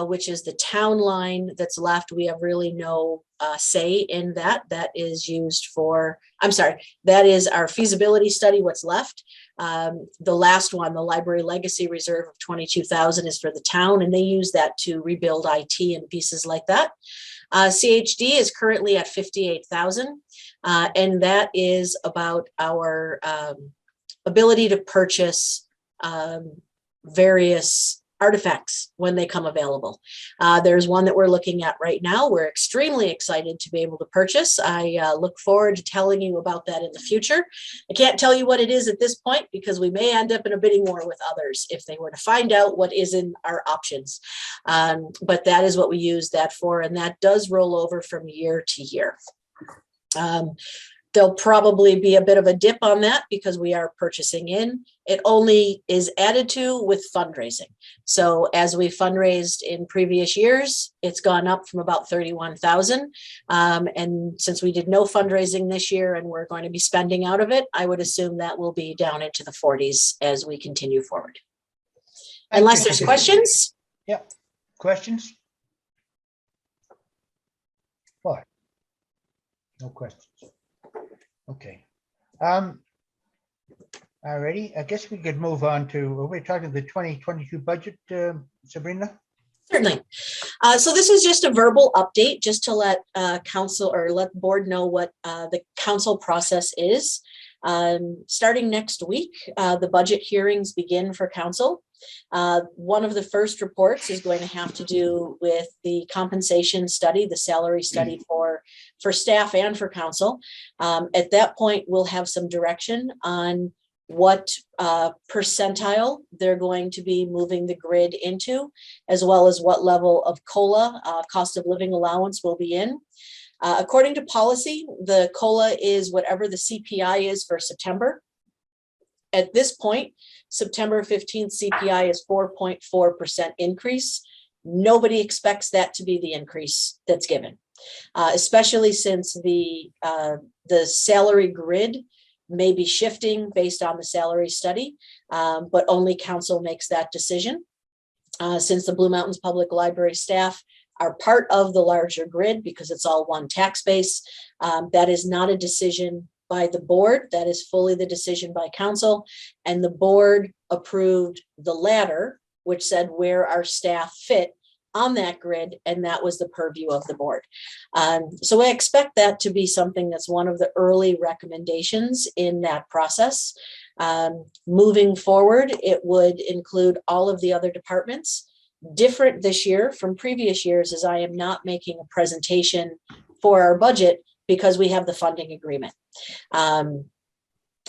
which is the town line that's left. We have really no say in that. That is used for, I'm sorry, that is our feasibility study, what's left. The last one, the library legacy reserve of 22,000 is for the town, and they use that to rebuild IT and pieces like that. CHD is currently at 58,000, and that is about our ability to purchase various artifacts when they come available. There's one that we're looking at right now. We're extremely excited to be able to purchase. I look forward to telling you about that in the future. I can't tell you what it is at this point because we may end up in a bidding war with others if they were to find out what is in our options. But that is what we use that for, and that does roll over from year to year. There'll probably be a bit of a dip on that because we are purchasing in. It only is added to with fundraising. So as we fundraised in previous years, it's gone up from about 31,000. And since we did no fundraising this year and we're going to be spending out of it, I would assume that will be down into the 40s as we continue forward. Unless there's questions? Yeah, questions? What? No questions. Okay. Alrighty, I guess we could move on to, we're talking the 2022 budget, Sabrina? Certainly. So this is just a verbal update just to let council or let the board know what the council process is. Starting next week, the budget hearings begin for council. One of the first reports is going to have to do with the compensation study, the salary study for staff and for council. At that point, we'll have some direction on what percentile they're going to be moving the grid into, as well as what level of COLA, cost of living allowance, will be in. According to policy, the COLA is whatever the CPI is for September. At this point, September 15th CPI is 4.4% increase. Nobody expects that to be the increase that's given, especially since the salary grid may be shifting based on the salary study, but only council makes that decision. Since the Blue Mountains Public Library staff are part of the larger grid because it's all one tax base, that is not a decision by the board. That is fully the decision by council, and the board approved the ladder, which said where our staff fit on that grid, and that was the purview of the board. So I expect that to be something that's one of the early recommendations in that process. Moving forward, it would include all of the other departments. Different this year from previous years is I am not making a presentation for our budget because we have the funding agreement.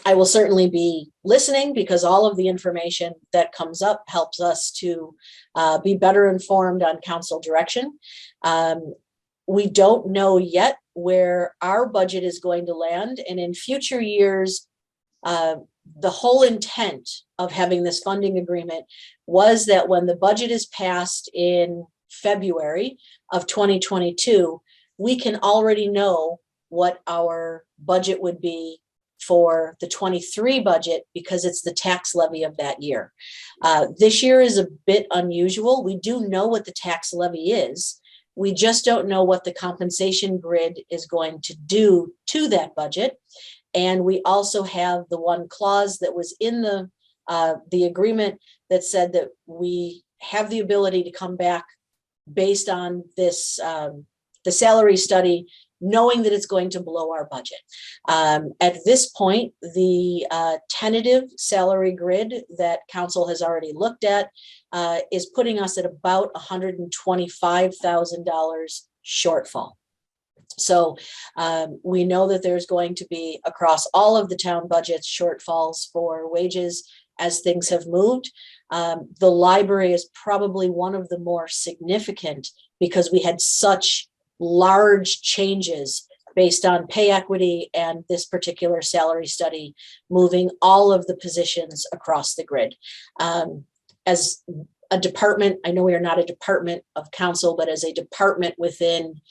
I will certainly be listening because all of the information that comes up helps us to be better informed on council direction. We don't know yet where our budget is going to land, and in future years, the whole intent of having this funding agreement was that when the budget is passed in February of 2022, we can already know what our budget would be for the 23 budget because it's the tax levy of that year. This year is a bit unusual. We do know what the tax levy is. We just don't know what the compensation grid is going to do to that budget. And we also have the one clause that was in the agreement that said that we have the ability to come back based on this, the salary study, knowing that it's going to blow our budget. At this point, the tentative salary grid that council has already looked at is putting us at about $125,000 shortfall. So we know that there's going to be across all of the town budgets shortfalls for wages as things have moved. The library is probably one of the more significant because we had such large changes based on pay equity and this particular salary study, moving all of the positions across the grid. As a department, I know we are not a department of council, but as a department within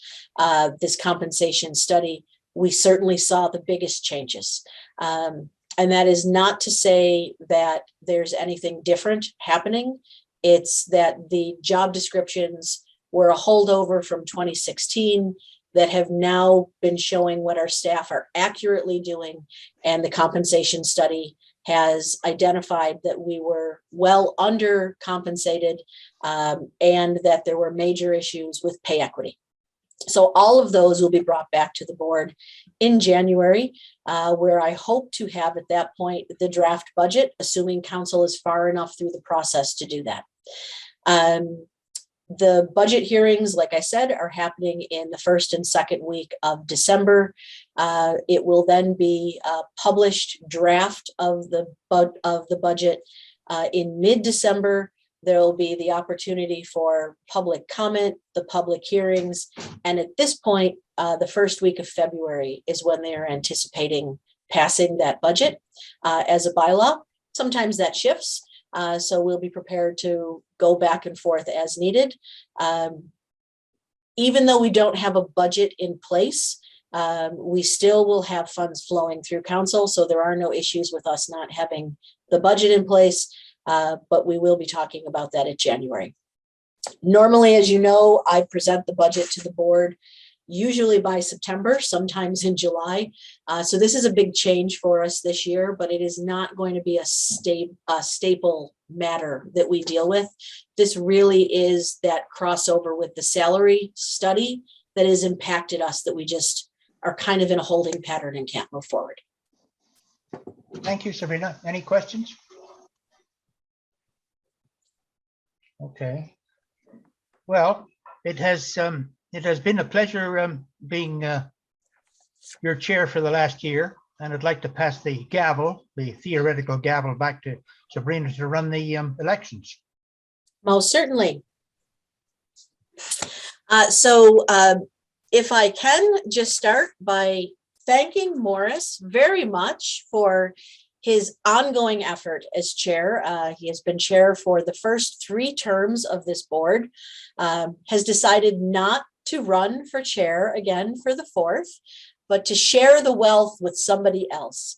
this compensation study, we certainly saw the biggest changes. And that is not to say that there's anything different happening. It's that the job descriptions were a holdover from 2016 that have now been showing what our staff are accurately doing. And the compensation study has identified that we were well undercompensated and that there were major issues with pay equity. So all of those will be brought back to the board in January, where I hope to have at that point the draft budget, assuming council is far enough through the process to do that. The budget hearings, like I said, are happening in the first and second week of December. It will then be a published draft of the budget in mid-December, There will be the opportunity for public comment, the public hearings, and at this point, the first week of February is when they are anticipating passing that budget as a bylaw. Sometimes that shifts, so we'll be prepared to go back and forth as needed. Even though we don't have a budget in place, we still will have funds flowing through council, so there are no issues with us not having the budget in place, but we will be talking about that in January. Normally, as you know, I present the budget to the board usually by September, sometimes in July. So this is a big change for us this year, but it is not going to be a staple matter that we deal with. This really is that crossover with the salary study that has impacted us, that we just are kind of in a holding pattern and can't move forward. Thank you, Sabrina. Any questions? Okay. Well, it has been a pleasure being your chair for the last year, and I'd like to pass the gavel, the theoretical gavel, back to Sabrina to run the elections. Most certainly. So if I can just start by thanking Morris very much for his ongoing effort as chair. He has been chair for the first 3 terms of this board, has decided not to run for chair again for the 4th, but to share the wealth with somebody else.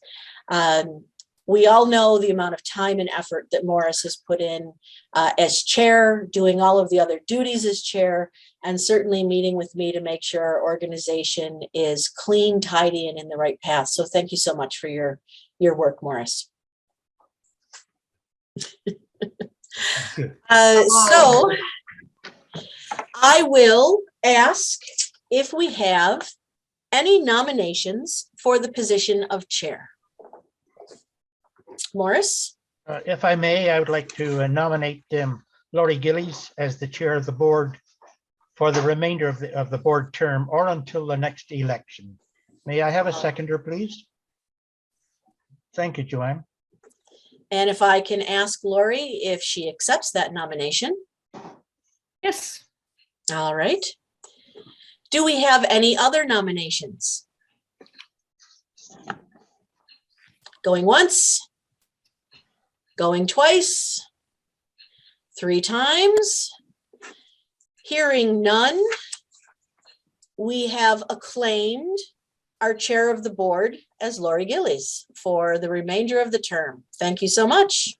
We all know the amount of time and effort that Morris has put in as chair, doing all of the other duties as chair, and certainly meeting with me to make sure our organization is clean, tidy, and in the right path. So thank you so much for your work, Morris. So I will ask if we have any nominations for the position of chair. Morris? If I may, I would like to nominate Laurie Gillies as the chair of the board for the remainder of the board term or until the next election. May I have a seconder, please? Thank you, Joanne. And if I can ask Laurie if she accepts that nomination. Yes. All right. Do we have any other nominations? Going once, going twice, 3 times. Hearing none, we have acclaimed our chair of the board as Laurie Gillies for the remainder of the term. Thank you so much.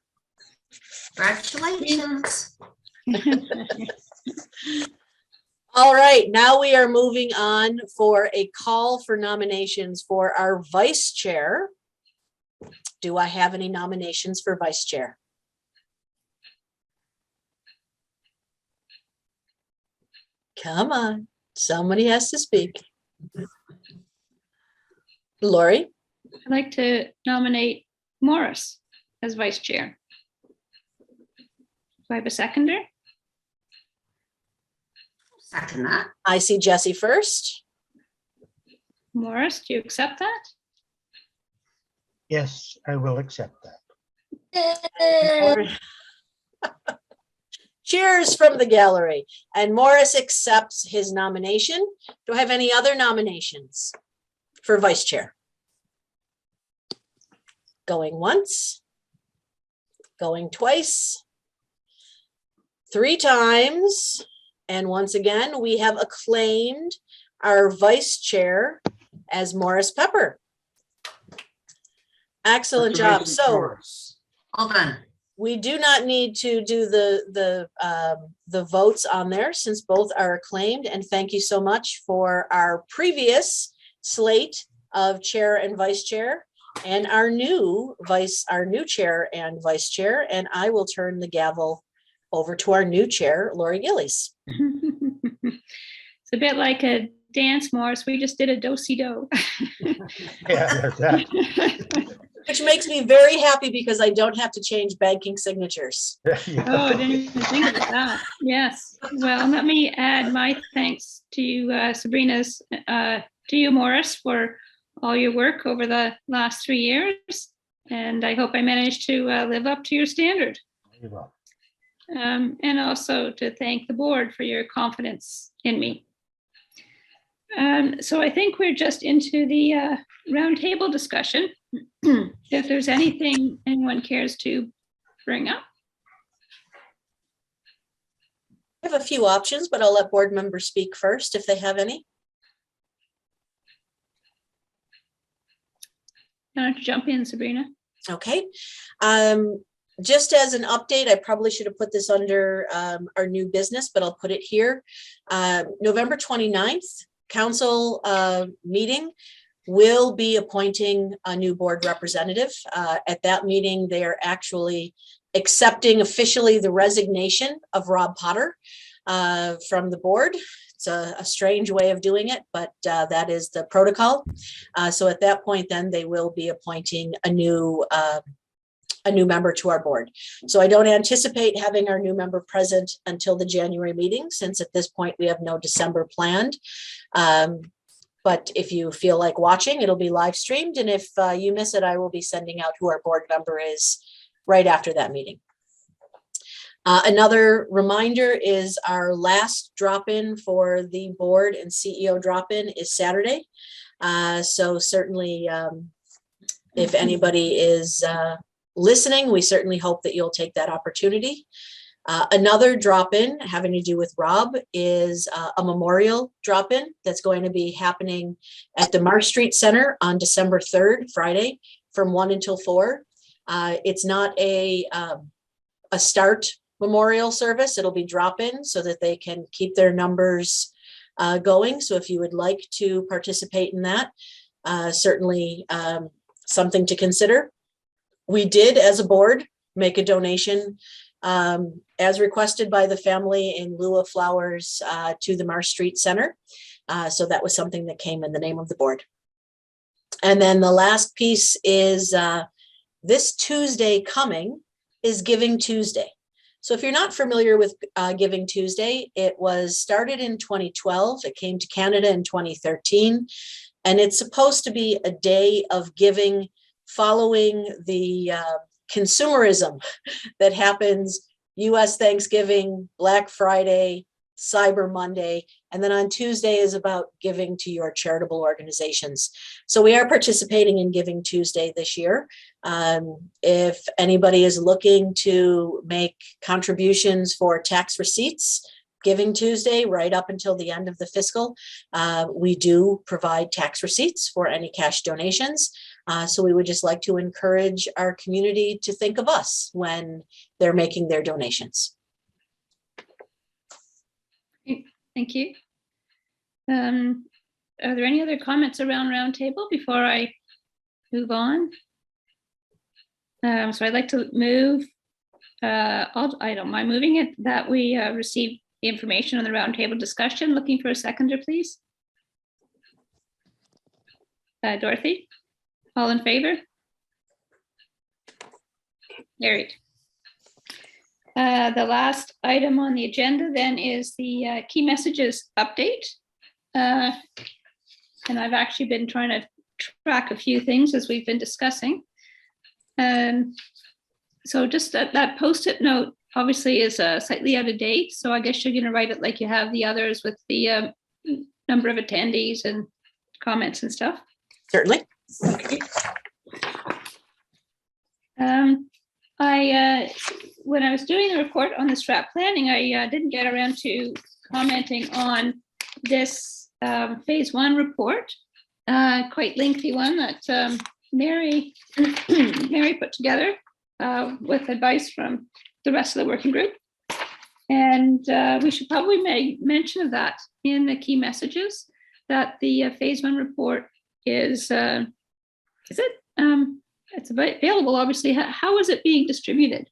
Congratulations. All right, now we are moving on for a call for nominations for our vice chair. Do I have any nominations for vice chair? Come on, somebody has to speak. Laurie? I'd like to nominate Morris as vice chair. Do I have a seconder? Second that. I see Jesse first. Morris, do you accept that? Yes, I will accept that. Cheers from the gallery. And Morris accepts his nomination. Do I have any other nominations for vice chair? Going once, going twice, 3 times. And once again, we have acclaimed our vice chair as Morris Pepper. Excellent job. So Well done. we do not need to do the votes on there since both are acclaimed. And thank you so much for our previous slate of chair and vice chair and our new chair and vice chair. And I will turn the gavel over to our new chair, Laurie Gillies. It's a bit like a dance, Morris. We just did a do-si-do. Yeah, there's that. Which makes me very happy because I don't have to change banking signatures. Yeah. Oh, I didn't even think about that. Yes. Well, let me add my thanks to you, Sabrina's, to you, Morris, for all your work over the last 3 years. And I hope I managed to live up to your standard. Very well. and also to thank the board for your confidence in me. So I think we're just into the roundtable discussion. If there's anything anyone cares to bring up. I have a few options, but I'll let board members speak first if they have any. Why don't you jump in, Sabrina? Okay. Just as an update, I probably should have put this under our new business, but I'll put it here. November 29th, council meeting will be appointing a new board representative. At that meeting, they are actually accepting officially the resignation of Rob Potter from the board. It's a strange way of doing it, but that is the protocol. So at that point, then they will be appointing a new member to our board. So I don't anticipate having our new member present until the January meeting, since at this point we have no December planned. But if you feel like watching, it'll be live streamed. And if you miss it, I will be sending out who our board member is right after that meeting. Another reminder is our last drop-in for the board and CEO drop-in is Saturday. So certainly if anybody is listening, we certainly hope that you'll take that opportunity. Another drop-in having to do with Rob is a memorial drop-in that's going to be happening at the Marsh Street Center on December 3rd, Friday, from 1 until 4. It's not a start memorial service. It'll be drop-in so that they can keep their numbers going. So if you would like to participate in that, certainly something to consider. We did, as a board, make a donation as requested by the family in lieu of flowers to the Marsh Street Center. So that was something that came in the name of the board. And then the last piece is this Tuesday coming is Giving Tuesday. So if you're not familiar with Giving Tuesday, it was started in 2012. It came to Canada in 2013. And it's supposed to be a day of giving following the consumerism that happens US Thanksgiving, Black Friday, Cyber Monday, and then on Tuesday is about giving to your charitable organizations. So we are participating in Giving Tuesday this year. If anybody is looking to make contributions for tax receipts, Giving Tuesday, right up until the end of the fiscal, we do provide tax receipts for any cash donations. So we would just like to encourage our community to think of us when they're making their donations. Thank you. Are there any other comments around roundtable before I move on? So I'd like to move, I don't mind moving it, that we receive the information on the roundtable discussion. Looking for a seconder, please. Dorothy, all in favor? Carried. The last item on the agenda then is the key messages update. And I've actually been trying to track a few things as we've been discussing. So just that post-it note obviously is slightly out of date. So I guess you're going to write it like you have the others with the number of attendees and comments and stuff. Certainly. Okay. When I was doing the report on the strat planning, I didn't get around to commenting on this phase 1 report, quite lengthy one that Mary put together with advice from the rest of the working group. And we should probably make mention of that in the key messages, that the phase 1 report is it's available, obviously. How is it being distributed?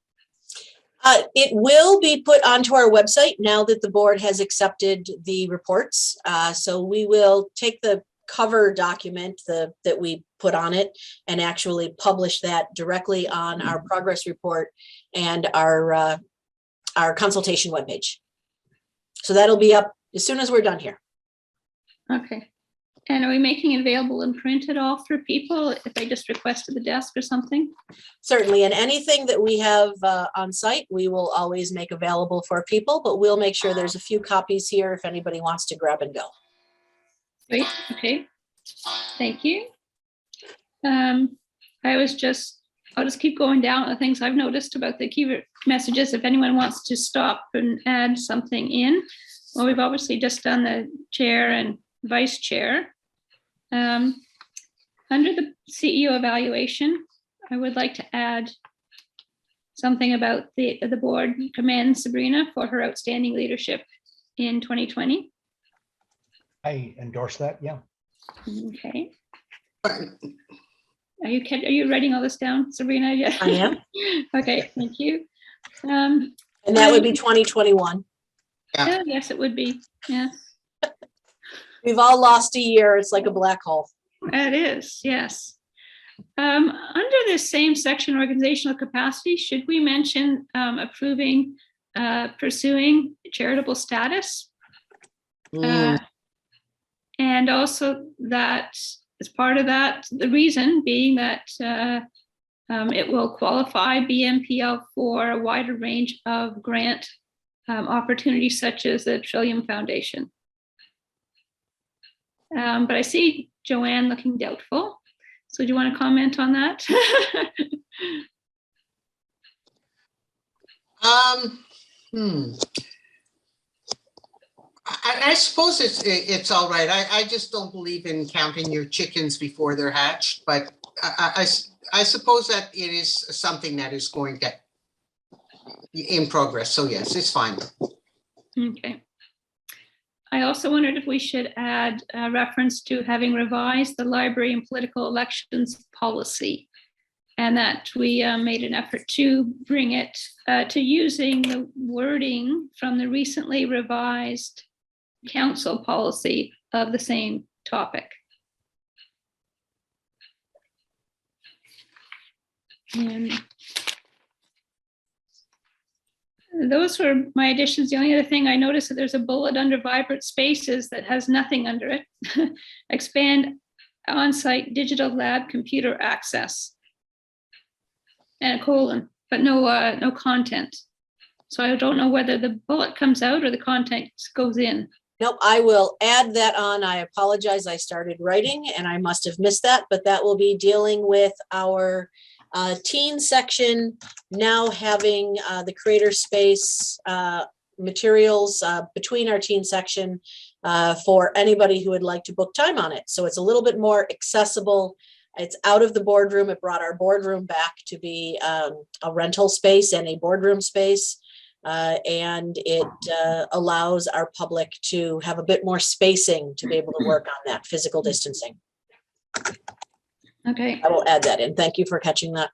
It will be put onto our website now that the board has accepted the reports. So we will take the cover document that we put on it and actually publish that directly on our progress report and our consultation webpage. So that'll be up as soon as we're done here. Okay. And are we making it available in print at all for people if they just request to the desk or something? Certainly, and anything that we have on site, we will always make available for people, but we'll make sure there's a few copies here if anybody wants to grab and go. Great, okay. Thank you. I'll just keep going down the things I've noticed about the key messages. If anyone wants to stop and add something in, well, we've obviously just done the chair and vice chair. Under the CEO evaluation, I would like to add something about the board commends Sabrina for her outstanding leadership in 2020. I endorse that, yeah. Okay. Are you writing all this down, Sabrina? Yeah. I am. Okay, thank you. And that would be 2021. Yes, it would be. Yeah, We've all lost a year. It's like a black hole. it is. Yes. Under this same section, organizational capacity, should we mention approving, pursuing charitable status? And also that as part of that, the reason being that it will qualify BMPL for a wider range of grant opportunities such as the Trillium Foundation. But I see Joanne looking doubtful. So do you want to comment on that? I suppose it's all right. I just don't believe in counting your chickens before they're hatched, but I suppose that it is something that is going to in progress. So yes, it's fine. Okay. I also wondered if we should add a reference to having revised the library and political elections policy, and that we made an effort to bring it to using the wording from the recently revised council policy of the same topic. And those were my additions. The only other thing I noticed that there's a bullet under vibrant spaces that has nothing under it. Expand on-site digital lab computer access. And a colon, but no content. So I don't know whether the bullet comes out or the content goes in. Nope, I will add that on. I apologize. I started writing and I must have missed that, but that will be dealing with our teen section now having the creator space materials between our teen section for anybody who would like to book time on it. So it's a little bit more accessible. It's out of the boardroom. It brought our boardroom back to be a rental space and a boardroom space. And it allows our public to have a bit more spacing to be able to work on that physical distancing. Okay. I will add that in. Thank you for catching that.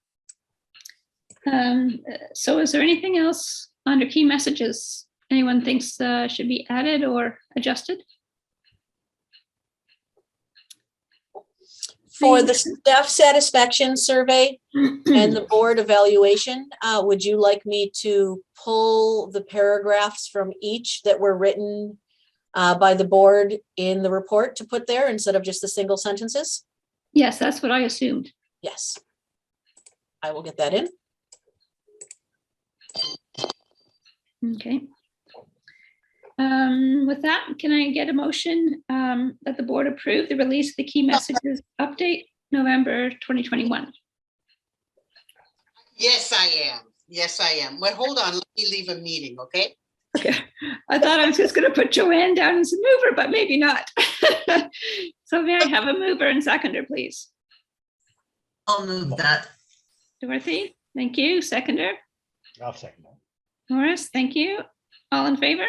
So is there anything else under key messages anyone thinks should be added or adjusted? For the staff satisfaction survey and the board evaluation, would you like me to pull the paragraphs from each that were written by the board in the report to put there instead of just the single sentences? Yes, that's what I assumed. Yes. I will get that in. Okay. With that, can I get a motion that the board approve the release of the key messages update November 2021? Yes, I am. Yes, I am. But hold on, let me leave a meeting, okay? Okay. I thought I was just going to put Joanne down as a mover, but maybe not. So may I have a mover and seconder, please? I'll move that. Dorothy, thank you. Seconder? I'll second that. Morris, thank you. All in favor?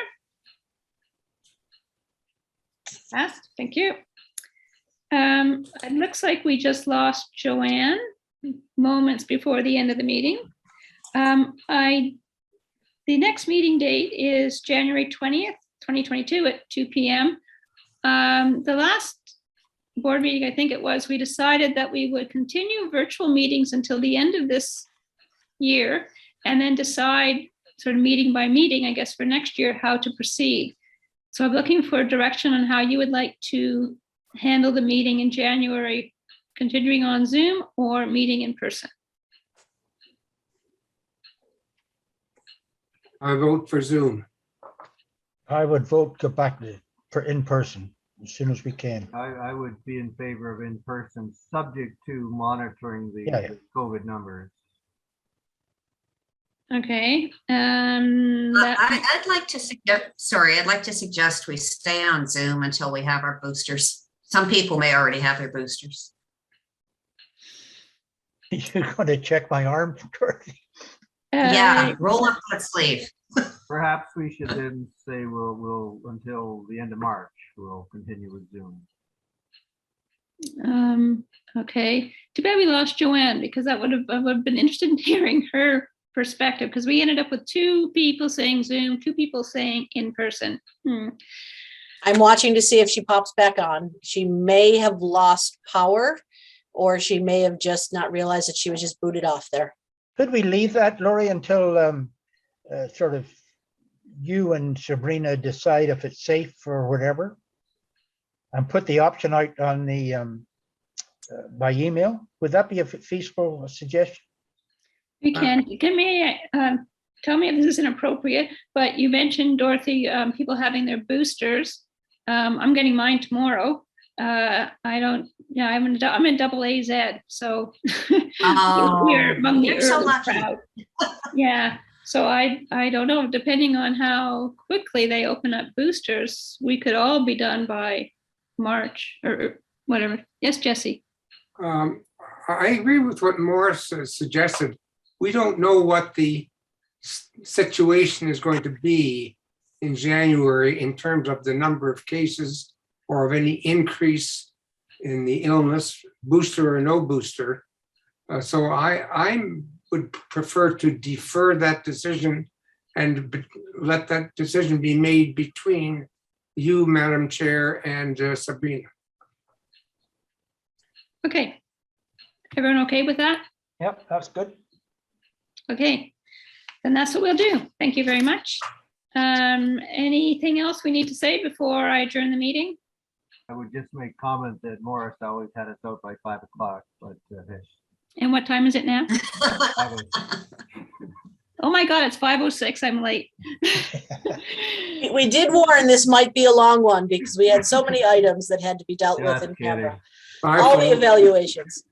Passed, thank you. It looks like we just lost Joanne moments before the end of the meeting. The next meeting date is January 20th, 2022 at 2 p.m. The last board meeting, I think it was, we decided that we would continue virtual meetings until the end of this year and then decide sort of meeting by meeting, I guess, for next year, how to proceed. So I'm looking for direction on how you would like to handle the meeting in January, continuing on Zoom or meeting in person? I vote for Zoom. I would vote go back to for in person as soon as we can. I would be in favor of in-person, subject to monitoring the Yeah, yeah. the COVID numbers. Okay, I'd like to suggest we stay on Zoom until we have our boosters. Some people may already have their boosters. You're going to check my arm, Dorothy? Yeah, roll up that sleeve. Perhaps we should then say we'll until the end of March, we'll continue with Zoom. Okay, too bad we lost Joanne, because I would have been interested in hearing her perspective, because we ended up with 2 people saying Zoom, 2 people saying in person. I'm watching to see if she pops back on. She may have lost power, or she may have just not realized that she was just booted off there. Could we leave that, Lori, until sort of you and Sabrina decide if it's safe or whatever? And put the option out on the by email? Would that be a feasible suggestion? We can tell me if this is inappropriate, but you mentioned, Dorothy, people having their boosters. I'm getting mine tomorrow. I'm in double AZ, so we're among the You're so early lucky. crowd. Yeah, so I don't know, depending on how quickly they open up boosters, we could all be done by March or whatever. Yes, Jesse. I agree with what Morris suggested. We don't know what the situation is going to be in January in terms of the number of cases or of any increase in the illness, booster or no booster. So I would prefer to defer that decision and let that decision be made between you, Madam Chair, and Sabrina. Okay. Everyone okay with that? Yep, that's good. Okay, then that's what we'll do. Thank you very much. Anything else we need to say before I adjourn the meeting? I would just make comment that Morris always had us out by 5 o'clock, but And what time is it now? I was, Oh my God, it's 5:06. I'm late. We did warn this might be a long one because we had so many items that had to be dealt with just in kidding. camera. All the evaluations.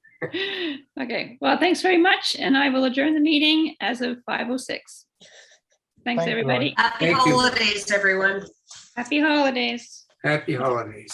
Okay, well, thanks very much. And I will adjourn the meeting as of 5:06. Thanks, Thank you, everybody. Happy Thank you. holidays, everyone. Happy holidays. Happy holidays.